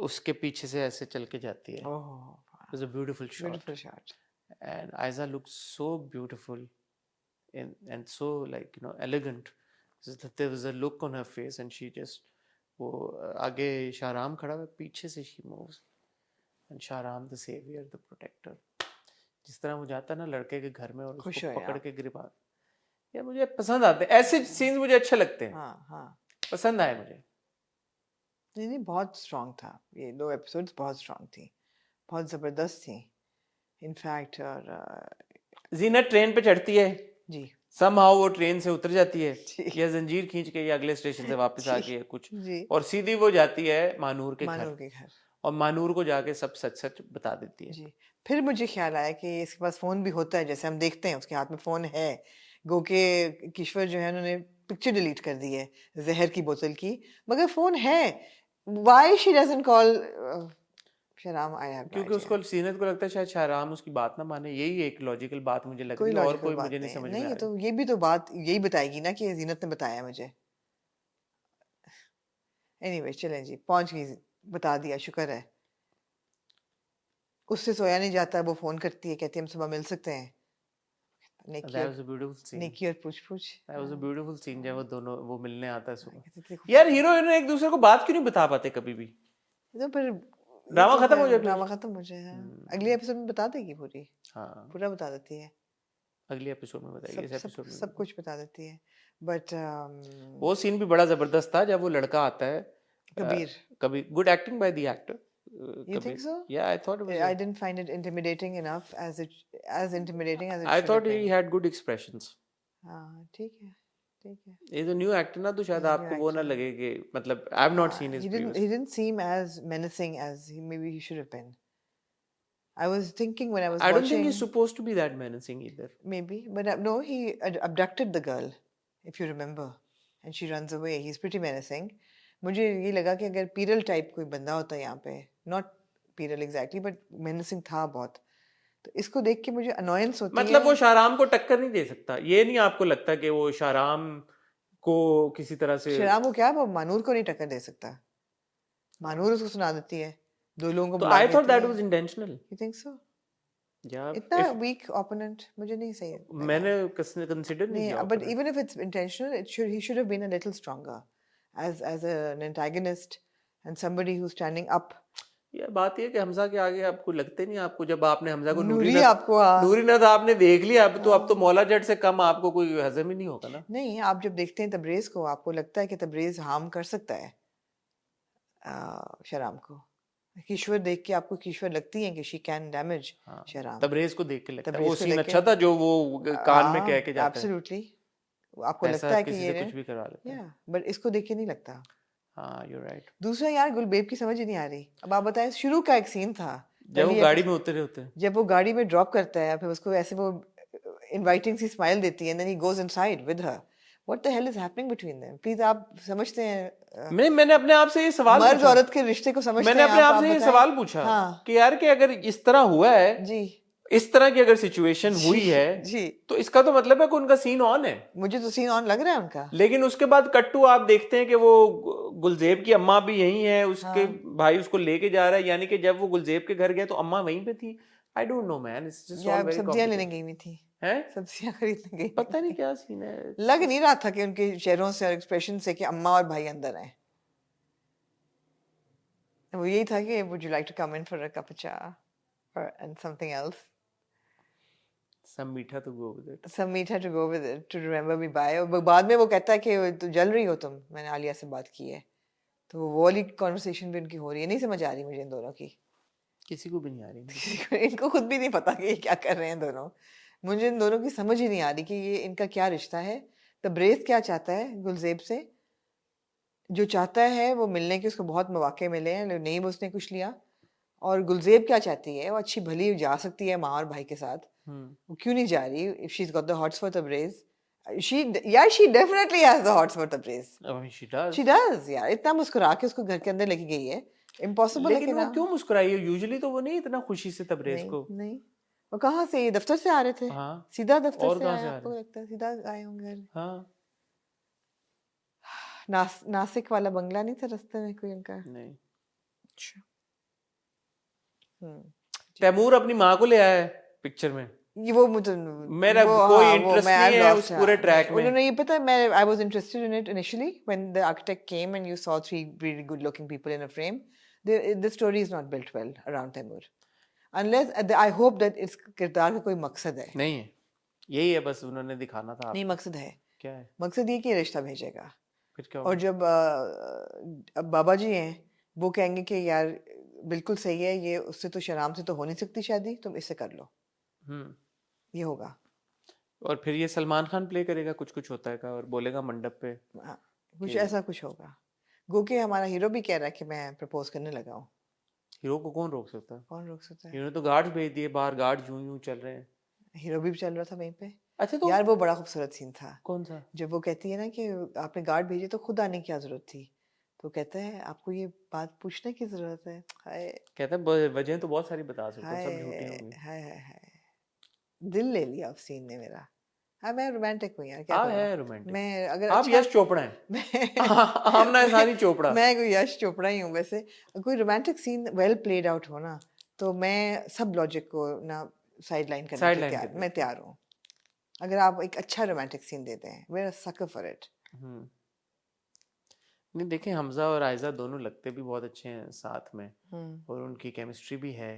उसके पीछे से ऐसे चल के जाती है, oh it was a beautiful shot, beautiful shot. And Ayeza looks so beautiful and so, like, you know, elegant. So that there was a look on her face and she just, वो आगे शाहराम खड़ा है, पीछे से she moves and Shahram the savior, the protector, जिस तरह वो जाता है ना लड़के के घर में और उसको खुश हो पकड़ आप। के गिरवा, यार मुझे पसंद आते हैं ऐसे सीन्स, मुझे अच्छे लगते हैं, हाँ हाँ। पसंद आए मुझे। नहीं नहीं, बहुत स्ट्रांग था, ये 2 एपिसोड्स बहुत स्ट्रांग थी, बहुत ज़बरदस्त थी इनफैक्ट। और जीनत ट्रेन पे चढ़ती है, जी somehow वो ट्रेन से उतर जाती है, जी या जंजीर खींच के या अगले स्टेशन से वापस आ जी गई है कुछ, जी। और सीधी वो जाती है मानूर के घर, मानूर के घर। और मानूर को जाके सब सच सच बता देती है। जी। फिर मुझे ख्याल आया कि इसके पास फ़ोन भी होता है, जैसे हम देखते हैं उसके हाथ में फ़ोन है। गो के किश्वर जो है उन्होंने पिक्चर डिलीट कर दी है जहर की बोतल की, मगर फ़ोन है। Why she doesn't call Shahram, I have no क्योंकि आइडिया। उसको, सीनत को लगता है शायद शाहराम उसकी बात ना माने, यही एक लॉजिकल बात मुझे लग कोई रही है, और लॉजिकल कोई बात मुझे नहीं नहीं है, समझ में नहीं आ है रही। तो ये भी तो बात यही बताएगी ना कि जीनत ने बताया मुझे। एनीवे चलें जी, पहुंच गई, बता दिया, शुक्र है। उससे सोया नहीं जाता, वो फ़ोन करती है, कहती है हम सुबह मिल सकते हैं। नेकी That और was a beautiful scene. नेकी और पूछ पूछ। That was a beautiful scene जब वो दोनों वो मिलने आता है सुबह। कहती थी यार खूबसूरत। हीरो हीरोइन एक दूसरे को बात क्यों नहीं बता पाते कभी भी, तो फिर ये ड्रामा तो खत्म है, हो जाए फिर। ड्रामा खत्म हो जाए। हाँ। अगले एपिसोड में बता देगी पूरी, हाँ, पूरा बता देती है, अगले एपिसोड में बताइए, सब इस सब एपिसोड में सब नहीं। कुछ बता देती है। बट वो सीन भी बड़ा जबरदस्त था जब वो लड़का आता है, कबीर, कभी good acting by the actor you think Kabir, so? या I thought it was, I didn't find it intimidating enough as intimidating as it I should have thought he been. Had good expressions. हाँ ठीक है, ठीक है। ये जो new actor ना, तो शायद He's a new आपको वो ना actor. लगे कि, मतलब I have not seen his He previous. didn't seem as menacing as maybe he should have been. I was thinking when I was I don't think he's watching, supposed to be that menacing either. maybe, but no, he abducted the girl, if you remember, and she runs away. He's pretty menacing. मुझे ये लगा कि अगर पीरल type कोई बंदा होता यहाँ पे, not पीरल exactly, but menacing था बहुत, तो इसको देख के मुझे annoyance होती मतलब वो है। शाहराम को टक्कर नहीं दे सकता, ये नहीं आपको लगता कि वो शाहराम को किसी तरह से, शराब को क्या, वो मानूर को नहीं टक्कर दे सकता, मानूर उसको सुना देती है, 2 लोगों को तो बुला आई थॉट देती दैट है। Was intentional. You think so? या इतना इफ weak opponent मुझे नहीं सही लगा। मैंने कंसीडर नहीं नहीं, किया but opponent। even if it's intentional, he should have been a little stronger as an antagonist and somebody who's standing up. ये बात ये है कि हमजा के आगे आपको लगते नहीं, आपको जब आपने हमजा को नूरी आपको नूरी नद आपने देख लिया, अब तो मौला जट से कम आपको कोई हजम ही नहीं होगा ना। नहीं, आप जब देखते हैं तबरेज को, आपको लगता है कि तबरेज हार्म कर सकता है शराम को। किश्वर देख के आपको किश्वर लगती है कि शी कैन डैमेज शराम। तबरेज को देख के लगता है तबरेज वो को सीन देख के अच्छा था जो वो कान में कह के जाता है, एब्सोल्युटली आपको ऐसा लगता है कि किसी ये से कुछ भी करवा लेते हैं। बट इसको देख के नहीं लगता। हाँ यू राइट। दूसरा यार गुलबेब की समझ ही नहीं आ रही। अब आप बताएं, शुरू का एक सीन था जब वो गाड़ी में उतरे होते हैं, जब वो गाड़ी में ड्रॉप करता है, फिर उसको ऐसे वो इनवाइटिंग सी स्माइल देती है, and then he goes inside with her. What the hell is happening between them? Please आप समझते हैं मैंने अपने आप से ये सवाल मर्द पूछा, औरत के रिश्ते को समझते मैंने हैं अपने आप आप से ये बताएं। सवाल पूछा हाँ कि यार कि अगर इस तरह हुआ है, जी इस तरह की अगर सिचुएशन हुई है, जी, तो इसका तो मतलब है कि उनका सीन ऑन है। मुझे तो सीन ऑन लग रहा है उनका। लेकिन उसके बाद कट्टू आप देखते हैं कि वो गुलजेब की अम्मा भी यही है, उसके भाई उसको लेके जा रहा है, यानी कि जब वो गुलजेब के घर गए तो अम्मा वहीं पे थी। I don't know man, it's just all या वेरी सब्जियां लेने कॉम्प्लिकेटेड गई हुई थी, है। सब्जियां खरीदने गई पता नहीं क्या सीन है, लग नहीं रहा था कि उनके चेहरों से और एक्सप्रेशन से कि अम्मा और भाई अंदर आए। वो यही था कि would you like to come in for a cup of chai and something else, सब मीठा तो go with it. some meet her to go with it to remember me by। और बाद में वो कहता है कि तो जल रही हो तुम, मैंने आलिया से बात की है। तो वो वाली कॉन्वर्सेशन भी उनकी हो रही है। नहीं समझ आ रही मुझे इन दोनों की। किसी को भी नहीं आ रही। इनको खुद भी नहीं पता कि ये क्या कर रहे हैं दोनों। मुझे इन दोनों की समझ ही नहीं आ रही कि ये इनका क्या रिश्ता है। तबरेज क्या चाहता है गुलजेब से? जो चाहता है वो मिलने के उसको बहुत मौके मिले हैं, नहीं वो उसने कुछ लिया। और गुलजेब क्या चाहती है? वो अच्छी भली जा सकती है माँ और भाई के साथ, वो क्यों नहीं जा रही? If she got the hots for Tabrez, she definitely has the hots for Tabrez. I mean, she does. she does यार, इतना मुस्कुरा के उसको घर के अंदर लेके गई है, इम्पॉसिबल है कि लेकिन वो ना। क्यों मुस्कुराई है? यूजुअली तो वो नहीं इतना खुशी से तबरेज को। नहीं नहीं, वो कहाँ से, दफ्तर से आ रहे थे। हाँ, सीधा दफ्तर और से कहाँ आए, से आ आपको रहे? लगता है सीधा आए होंगे घर। हाँ नासिक वाला बंगला नहीं था रास्ते में कोई उनका? नहीं, अच्छा। तैमूर अपनी माँ को ले आया है पिक्चर में। ये वो मुझे मेरा वो कोई हाँ, वो इंटरेस्ट मैं नहीं I've है lost, उस पूरे ट्रैक में। उन्होंने ये पता है, मैं I was interested in it initially when the architect came and you saw three really good looking people in a frame. The story is not built well around Taimur unless I hope that इस किरदार का कोई मकसद है। नहीं है, यही है बस उन्होंने दिखाना था। नहीं, मकसद है। क्या है? मकसद ये कि रिश्ता भेजेगा। फिर क्या और होगा? जब अब बाबा जी हैं, वो कहेंगे कि यार बिल्कुल सही है, ये उससे तो शराम से तो हो नहीं सकती शादी, तुम इससे कर लो, ये होगा। और फिर ये सलमान खान प्ले करेगा कुछ कुछ होता है का और बोलेगा मंडप पे कुछ ऐसा कुछ होगा। गो के हमारा हीरो भी कह रहा है कि मैं प्रपोज करने लगा हूँ। हीरो को कौन रोक सकता है? कौन रोक सकता है? हीरो तो गार्ड्स भेज दिए बाहर, गार्ड यूं यूं चल रहे हैं। हीरो भी चल रहा था वहीं पे। अच्छा तो यार वो बड़ा खूबसूरत सीन था। कौन सा? जब वो कहती है ना कि आपने गार्ड भेजे तो खुद आने की क्या जरूरत थी, तो कहता है आपको ये बात पूछने की जरूरत है। हाय कहता है वजह तो बहुत सारी बता सकते हो, सब हाय झूठी होंगी। हाय हाय, दिल ले लिया उस सीन ने मेरा। हाँ, मैं रोमांटिक हूँ यार, क्या आप करूँ है रोमांटिक, मैं। अगर आप अच्छा यश चोपड़ा हैं। मैं आमना इंसानी चोपड़ा। मैं कोई यश चोपड़ा ही हूँ वैसे। कोई romantic scene well played out हो ना, तो मैं सब लॉजिक को ना साइड लाइन करने के Sideline तैयार, कर मैं देते तैयार हूँ। अगर आप एक अच्छा रोमांटिक सीन देते हैं, we're a sucker for it। नहीं देखें, हमजा और आयजा दोनों लगते भी बहुत अच्छे हैं साथ में, और उनकी केमिस्ट्री भी है,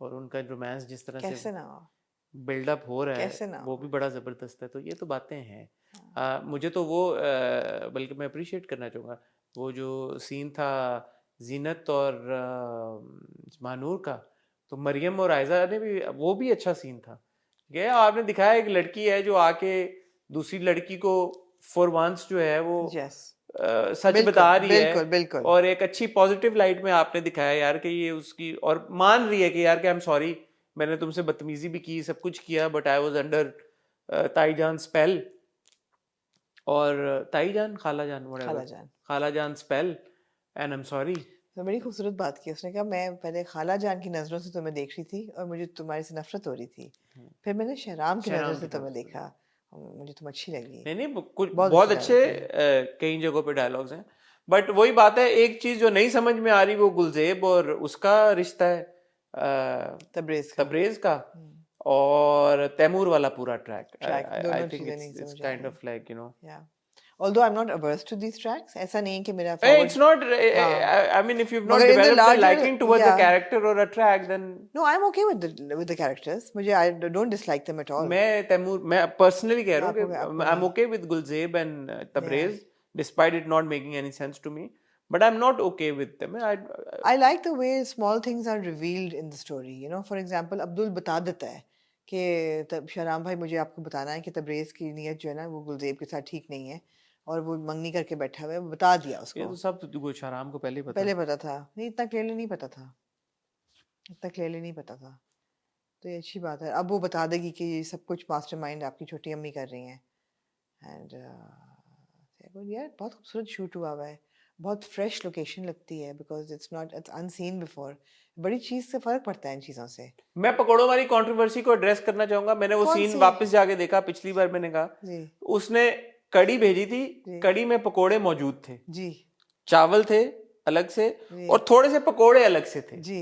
और उनका रोमांस जिस तरह कैसे से ना हो, बिल्डअप हो रहा कैसे है ना वो हो। भी बड़ा ज़बरदस्त है। तो ये तो बातें हैं। मुझे तो वो बल्कि मैं अप्रिशिएट करना चाहूँगा वो जो सीन था जीनत और मानूर का, तो मरियम और आयजा ने भी, वो भी अच्छा सीन था। क्या आपने दिखाया एक लड़की है जो आके दूसरी लड़की को फॉर वंस जो है वो यस, सच बता रही बिल्कुल है, बिल्कुल। और एक अच्छी पॉजिटिव लाइट में आपने दिखाया यार कि ये उसकी, और मान रही है कि यार कि आई एम सॉरी, मैंने तुमसे बदतमीजी भी की, सब कुछ किया, but I was under Taijaan spell, और Taijaan Khalajaan Khalajaan Khalajaan spell, and I am sorry. तो बड़ी खूबसूरत बात की उसने। कहा मैं पहले खाला जान की नजरों से तुम्हें देख रही थी और मुझे तुम्हारे से नफरत हो रही थी, फिर मैंने शहराम की नजर से तुम्हें देखा, मुझे तुम अच्छी लगी। नहीं नहीं, कुछ बहुत बहुत अच्छे अच्छे कई जगहों पे डायलॉग्स हैं, बट वही बात है, एक चीज जो नहीं समझ में आ रही वो गुलजेब और उसका रिश्ता है, तबरेज का और तैमूर वाला पूरा ट्रैक। आई दोनों थिंक चीजें नहीं इट्स समझ आ काइंड रही। Of like you know. Although I'm not averse to these tracks, ऐसा नहीं है कि मेरा Hey, it's forward. not. I mean, if you've not मगर in the developed a larger, liking towards a yeah. character or a track, then No, I'm okay with the characters. मुझे I don't dislike them at all. मैं personally कह रहा हूँ आपको कि I'm okay with Gulzeb and Tabrez, despite it not making any sense to me. But I'm not okay with them. I like the way small things are revealed in the story. You know, for example, Abdul बता देता है कि तब शहराम भाई मुझे आपको बताना है कि तबरेज़ की नीयत जो है ना वो गुलज़ेब के साथ ठीक नहीं है और वो मंगनी करके बैठा हुआ है, वो बता दिया ये उसको। तो सब गुलशराम को पहले ही पता पहले पता था, नहीं इतना क्लियरली नहीं पता था, इतना क्लियरली नहीं पता था। तो ये अच्छी बात है। अब वो बता देगी कि ये सब कुछ मास्टरमाइंड आपकी छोटी अम्मी कर रही हैं। एंड यार बहुत खूबसूरत शूट हुआ है, बहुत फ्रेश लोकेशन लगती है बिकॉज इट्स अनसीन बिफोर। बड़ी चीज से फर्क पड़ता है इन चीजों से। मैं पकौड़ों वाली कंट्रोवर्सी को एड्रेस करना चाहूंगा। मैंने वो कौन सीन सी? वापस जाके देखा, पिछली बार मैंने कहा जी उसने कड़ी भेजी थी, जी। कड़ी में पकोड़े मौजूद थे, जी चावल थे अलग से जी और थोड़े से पकोड़े अलग से थे। जी।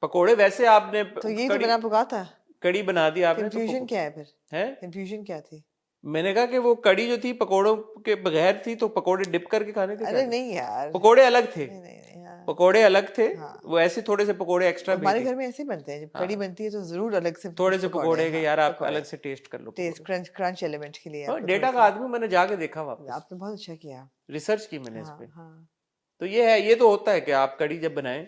पकोड़े वैसे आपने तो ये तो मैंने आपको कहा था, कड़ी बना दी आपने, तो कंफ्यूजन क्या है फिर? है कंफ्यूजन क्या थी? मैंने कहा कि वो कड़ी जो थी पकोड़ों के बगैर थी, तो पकोड़े डिप करके खाने थे। अरे नहीं यार, पकोड़े अलग थे, नहीं नहीं नहीं हाँ। पकोड़े अलग थे। हाँ। वो ऐसे थोड़े से पकोड़े एक्स्ट्रा हमारे घर में ऐसे ही बनते हैं, जब हाँ। कड़ी बनती है तो जरूर अलग से थोड़े से पकोड़े के हाँ, यार आप पकोड़े। अलग से टेस्ट कर लो। टेस्ट क्रंच एलिमेंट के लिए आपको डेटा थोड़ा का आदमी, मैंने जाके देखा सा- वापस, आपने बहुत अच्छा किया। रिसर्च की मैंने इस हाँ पे। हाँ तो ये है, ये तो होता है कि आप कड़ी जब बनाएं,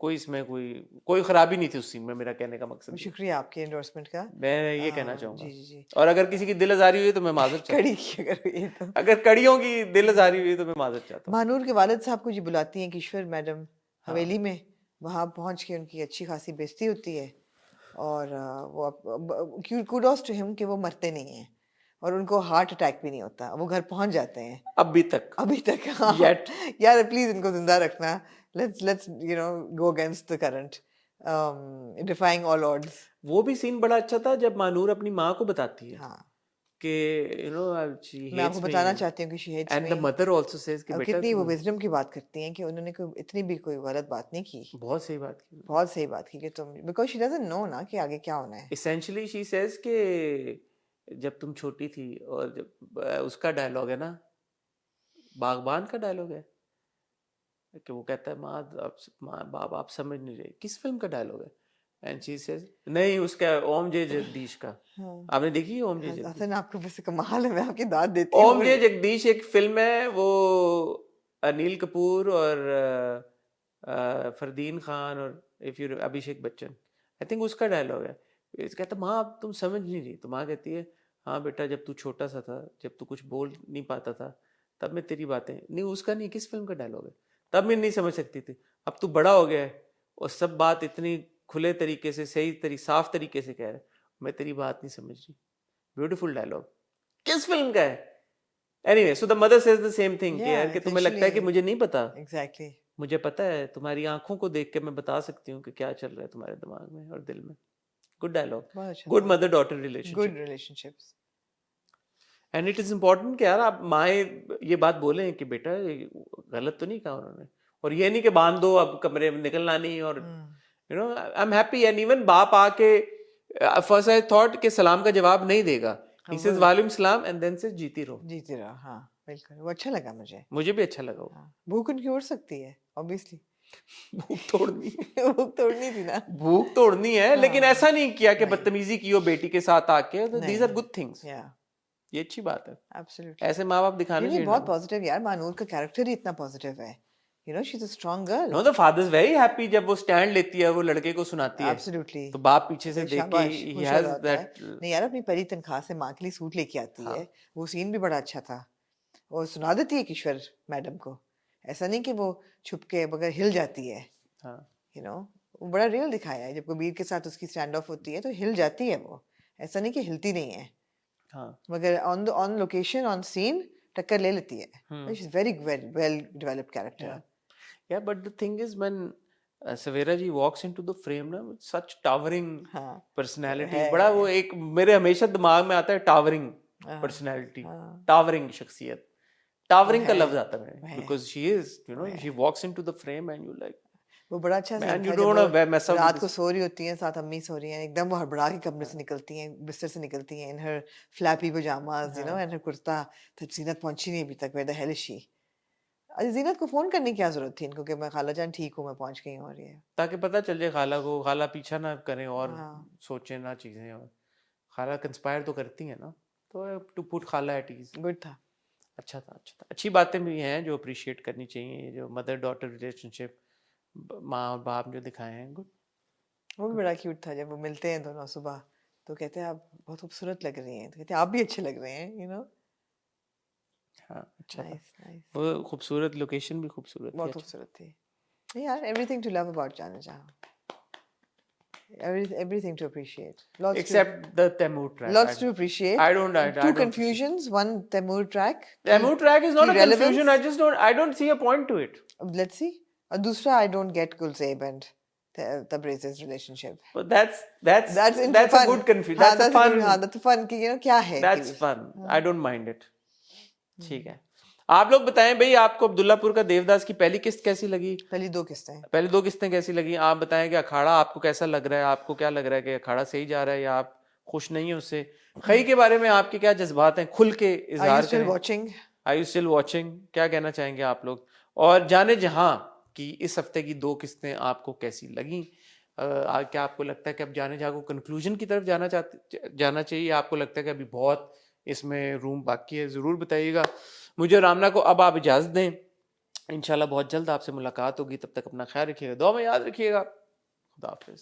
कोई इसमें कोई खराबी नहीं थी उस सीन में। मेरा कहने का मकसद ये। शुक्रिया आपके एंडोर्समेंट का। मैं ये कहना चाहूंगा। जी जी जी। और अगर किसी की दिल आजारी हुई तो मैं माजरत चाहता कड़ी की अगर ये तो हूं। अगर कड़ियों की दिल आजारी हुई तो मैं माजरत चाहता हूँ। महानूर के वालिद साहब को जी बुलाती हैं किश्वर मैडम हवेली में, वहाँ पहुँच के उनकी अच्छी खासी बेइज्जती होती है और वो कुडोस टू हिम कि वो मरते नहीं हैं और उनको हार्ट अटैक भी नहीं होता, वो घर पहुँच जाते हैं अभी तक अभी तक। हाँ। Yet. यार प्लीज इनको जिंदा रखना। Let's you know go against the current, defying all odds. वो भी सीन बड़ा अच्छा था जब मानूर अपनी माँ को बताती है हाँ कि यू नो मैं आपको बताना चाहती हूँ कि she hates and the me. Mother also says कि और बेटा कितनी वो विजडम की बात करती हैं कि उन्होंने कोई इतनी भी कोई गलत बात नहीं की, बहुत सही बात की। बहुत सही बात की कि तुम, बिकॉज शी डजंट नो ना कि आगे क्या होना है। एसेंशियली शी सेज कि जब तुम छोटी थी, और जब उसका डायलॉग है ना, बागबान का डायलॉग है कि वो कहता है माँ बाप आप समझ नहीं रहे, किस फिल्म का डायलॉग है? एंड शी सेज नहीं, उसका ओम जे जगदीश का। हाँ। आपने देखी है ओम जे जगदीश? हसन आपको वैसे कमाल है, मैं आपकी दाद देती हूँ। ओम जे जगदीश एक फिल्म है, वो अनिल कपूर और फरदीन खान और अभिषेक बच्चन, आई थिंक उसका डायलॉग है। कहता माँ अब तुम समझ नहीं रही, तो माँ कहती है हाँ बेटा, जब तू छोटा सा था, जब तू कुछ बोल नहीं पाता था, तब मैं तेरी बातें नहीं, उसका नहीं, किस फिल्म का डायलॉग है, तब मैं नहीं समझ सकती थी, अब तू बड़ा हो गया है और सब बात इतनी खुले तरीके से, साफ तरीके से कह रहा है, मैं तेरी बात नहीं समझ रही। ब्यूटीफुल डायलॉग, किस फिल्म का है? Anyway, so the mother says the same thing कि यार कि तुम्हें लगता है कि मुझे नहीं पता। एग्जैक्टली। मुझे पता है, तुम्हारी आंखों को देख के मैं बता सकती हूँ कि क्या चल रहा है तुम्हारे दिमाग में और दिल में। Good dialogue, good mother daughter relationship, good relationships. And it is important कि यार आप माए ये बात बोले कि बेटा गलत तो नहीं कहा उन्होंने, और ये नहीं कि बांध दो अब कमरे में निकलना नहीं, और you know I am happy. And even बाप आके फर्स्ट आई थॉट कि सलाम का जवाब नहीं देगा, ही सेज वालेकुम सलाम एंड देन से जीती रहो। हाँ बिल्कुल, वो अच्छा लगा मुझे भी अच्छा लगा वो। हाँ। भूख उनकी उड़ सकती है ऑब्वियसली। भूख तोड़नी भूख तोड़नी थी ना, भूख तोड़नी है, लेकिन हाँ। ऐसा नहीं किया कि नहीं। बदतमीजी की हो बेटी के साथ आके। दीज आर गुड थिंग्स, ये अच्छी बात है। एब्सोल्युटली, ऐसे माँ बाप दिखाने चाहिए। बहुत पॉजिटिव यार, मानूर का कैरेक्टर ही इतना पॉजिटिव है, you know she is a strong girl. No, the father is very happy जब वो स्टैंड लेती है, वो लड़के को सुनाती है। एब्सोल्युटली। तो बाप पीछे से देख के he has that, नहीं यार, अपनी परी तनख्वाह से माँ के लिए सूट लेके आती हाँ। है, वो सीन भी बड़ा अच्छा था। और सुना देती है किश्वर मैडम को, ऐसा नहीं कि वो छुप के बगैर हिल जाती है। हाँ। यू नो वो बड़ा रियल दिखाया है, जब कबीर के साथ उसकी स्टैंड ऑफ होती है तो हिल जाती है वो, ऐसा नहीं कि हिलती नहीं है। हाँ। मगर ऑन लोकेशन ऑन सीन टक्कर ले लेती है। She is very well developed character. Yeah, but the thing is when Savera ji walks into the frame ना, with such towering personality, बड़ा वो एक मेरे हमेशा दिमाग में आता है towering personality, towering शख्सियत, towering का लफ्ज आता है because she is, you know, she walks into the frame and you like, वो बड़ा अच्छा Man, सीन you था don't जब wanna mess वो up with रात को this. सो रही होती हैं, साथ अम्मी सो रही हैं, एकदम वो हड़बड़ा के कमरे से निकलती हैं, बिस्तर से निकलती हैं, in her flappy pyjamas, and her kurta. तो जीनत पहुंची नहीं अभी तक, where the hell is she? अरे जीनत को फोन करने की क्या जरूरत थी इनको कि मैं खाला जान ठीक हूँ, मैं पहुंच गई हूँ, और ये ताकि पता चल जाए खाला को, खाला पीछा ना करें और हाँ सोचे ना चीजें, और खाला कंस्पायर तो करती है ना, तो टू पुट खाला एट ईज। गुड था। अच्छा था, अच्छा था। अच्छी बातें भी हैं जो अप्रिशिएट करनी चाहिए, जो मदर डॉटर रिलेशनशिप, माँ और बाप जो दिखाए हैं, गुड। वो भी बड़ा क्यूट था जब वो मिलते हैं दोनों सुबह, तो कहते हैं आप बहुत खूबसूरत लग रही हैं, तो कहते हैं आप भी अच्छे लग रहे हैं, हाँ, अच्छा था। Nice nice. वो खूबसूरत लोकेशन भी खूबसूरत थी, बहुत अच्छा। खूबसूरत थी यार। एवरीथिंग टू लव अबाउट जाना जहाँ, everything to appreciate. Except the Taimu track. Lots to appreciate. I don't Two appreciate. confusions. One Taimur track. Taimu track is not की a confusion. relevance? I don't see a point to it. Let's see. और दूसरा, I don't get Gulzeb and Tabriz's relationship. But that's fun. a good confusion. हाँ, That's a fun. हाँ, that's a fun कि क्या है That's कि fun. I don't mind it. ठीक है। आप लोग बताएं भाई, आपको अब्दुल्लापुर का देवदास की पहली किस्त कैसी लगी? पहली दो किस्तें कैसी लगी? आप बताएं कि अखाड़ा आपको कैसा लग रहा है? आपको क्या लग रहा है कि अखाड़ा सही जा रहा है या आप खुश नहीं है उससे? खई के बारे में आपके क्या जज्बात हैं? खुल के इजहार करें। Are you still watching? क्या कहना चाहेंगे आप लोग? और जाने जहां कि इस हफ्ते की 2 किस्तें आपको कैसी लगी? क्या आपको लगता है कि अब जाने जहां को कंक्लूजन की तरफ जाना चाहिए? आपको लगता है कि अभी बहुत इसमें रूम बाकी है? जरूर बताइएगा। मुझे और रामना को अब आप इजाजत दें। इंशाल्लाह बहुत जल्द आपसे मुलाकात होगी। तब तक अपना ख्याल रखिएगा, दुआ में याद रखिएगा। खुदा हाफिज।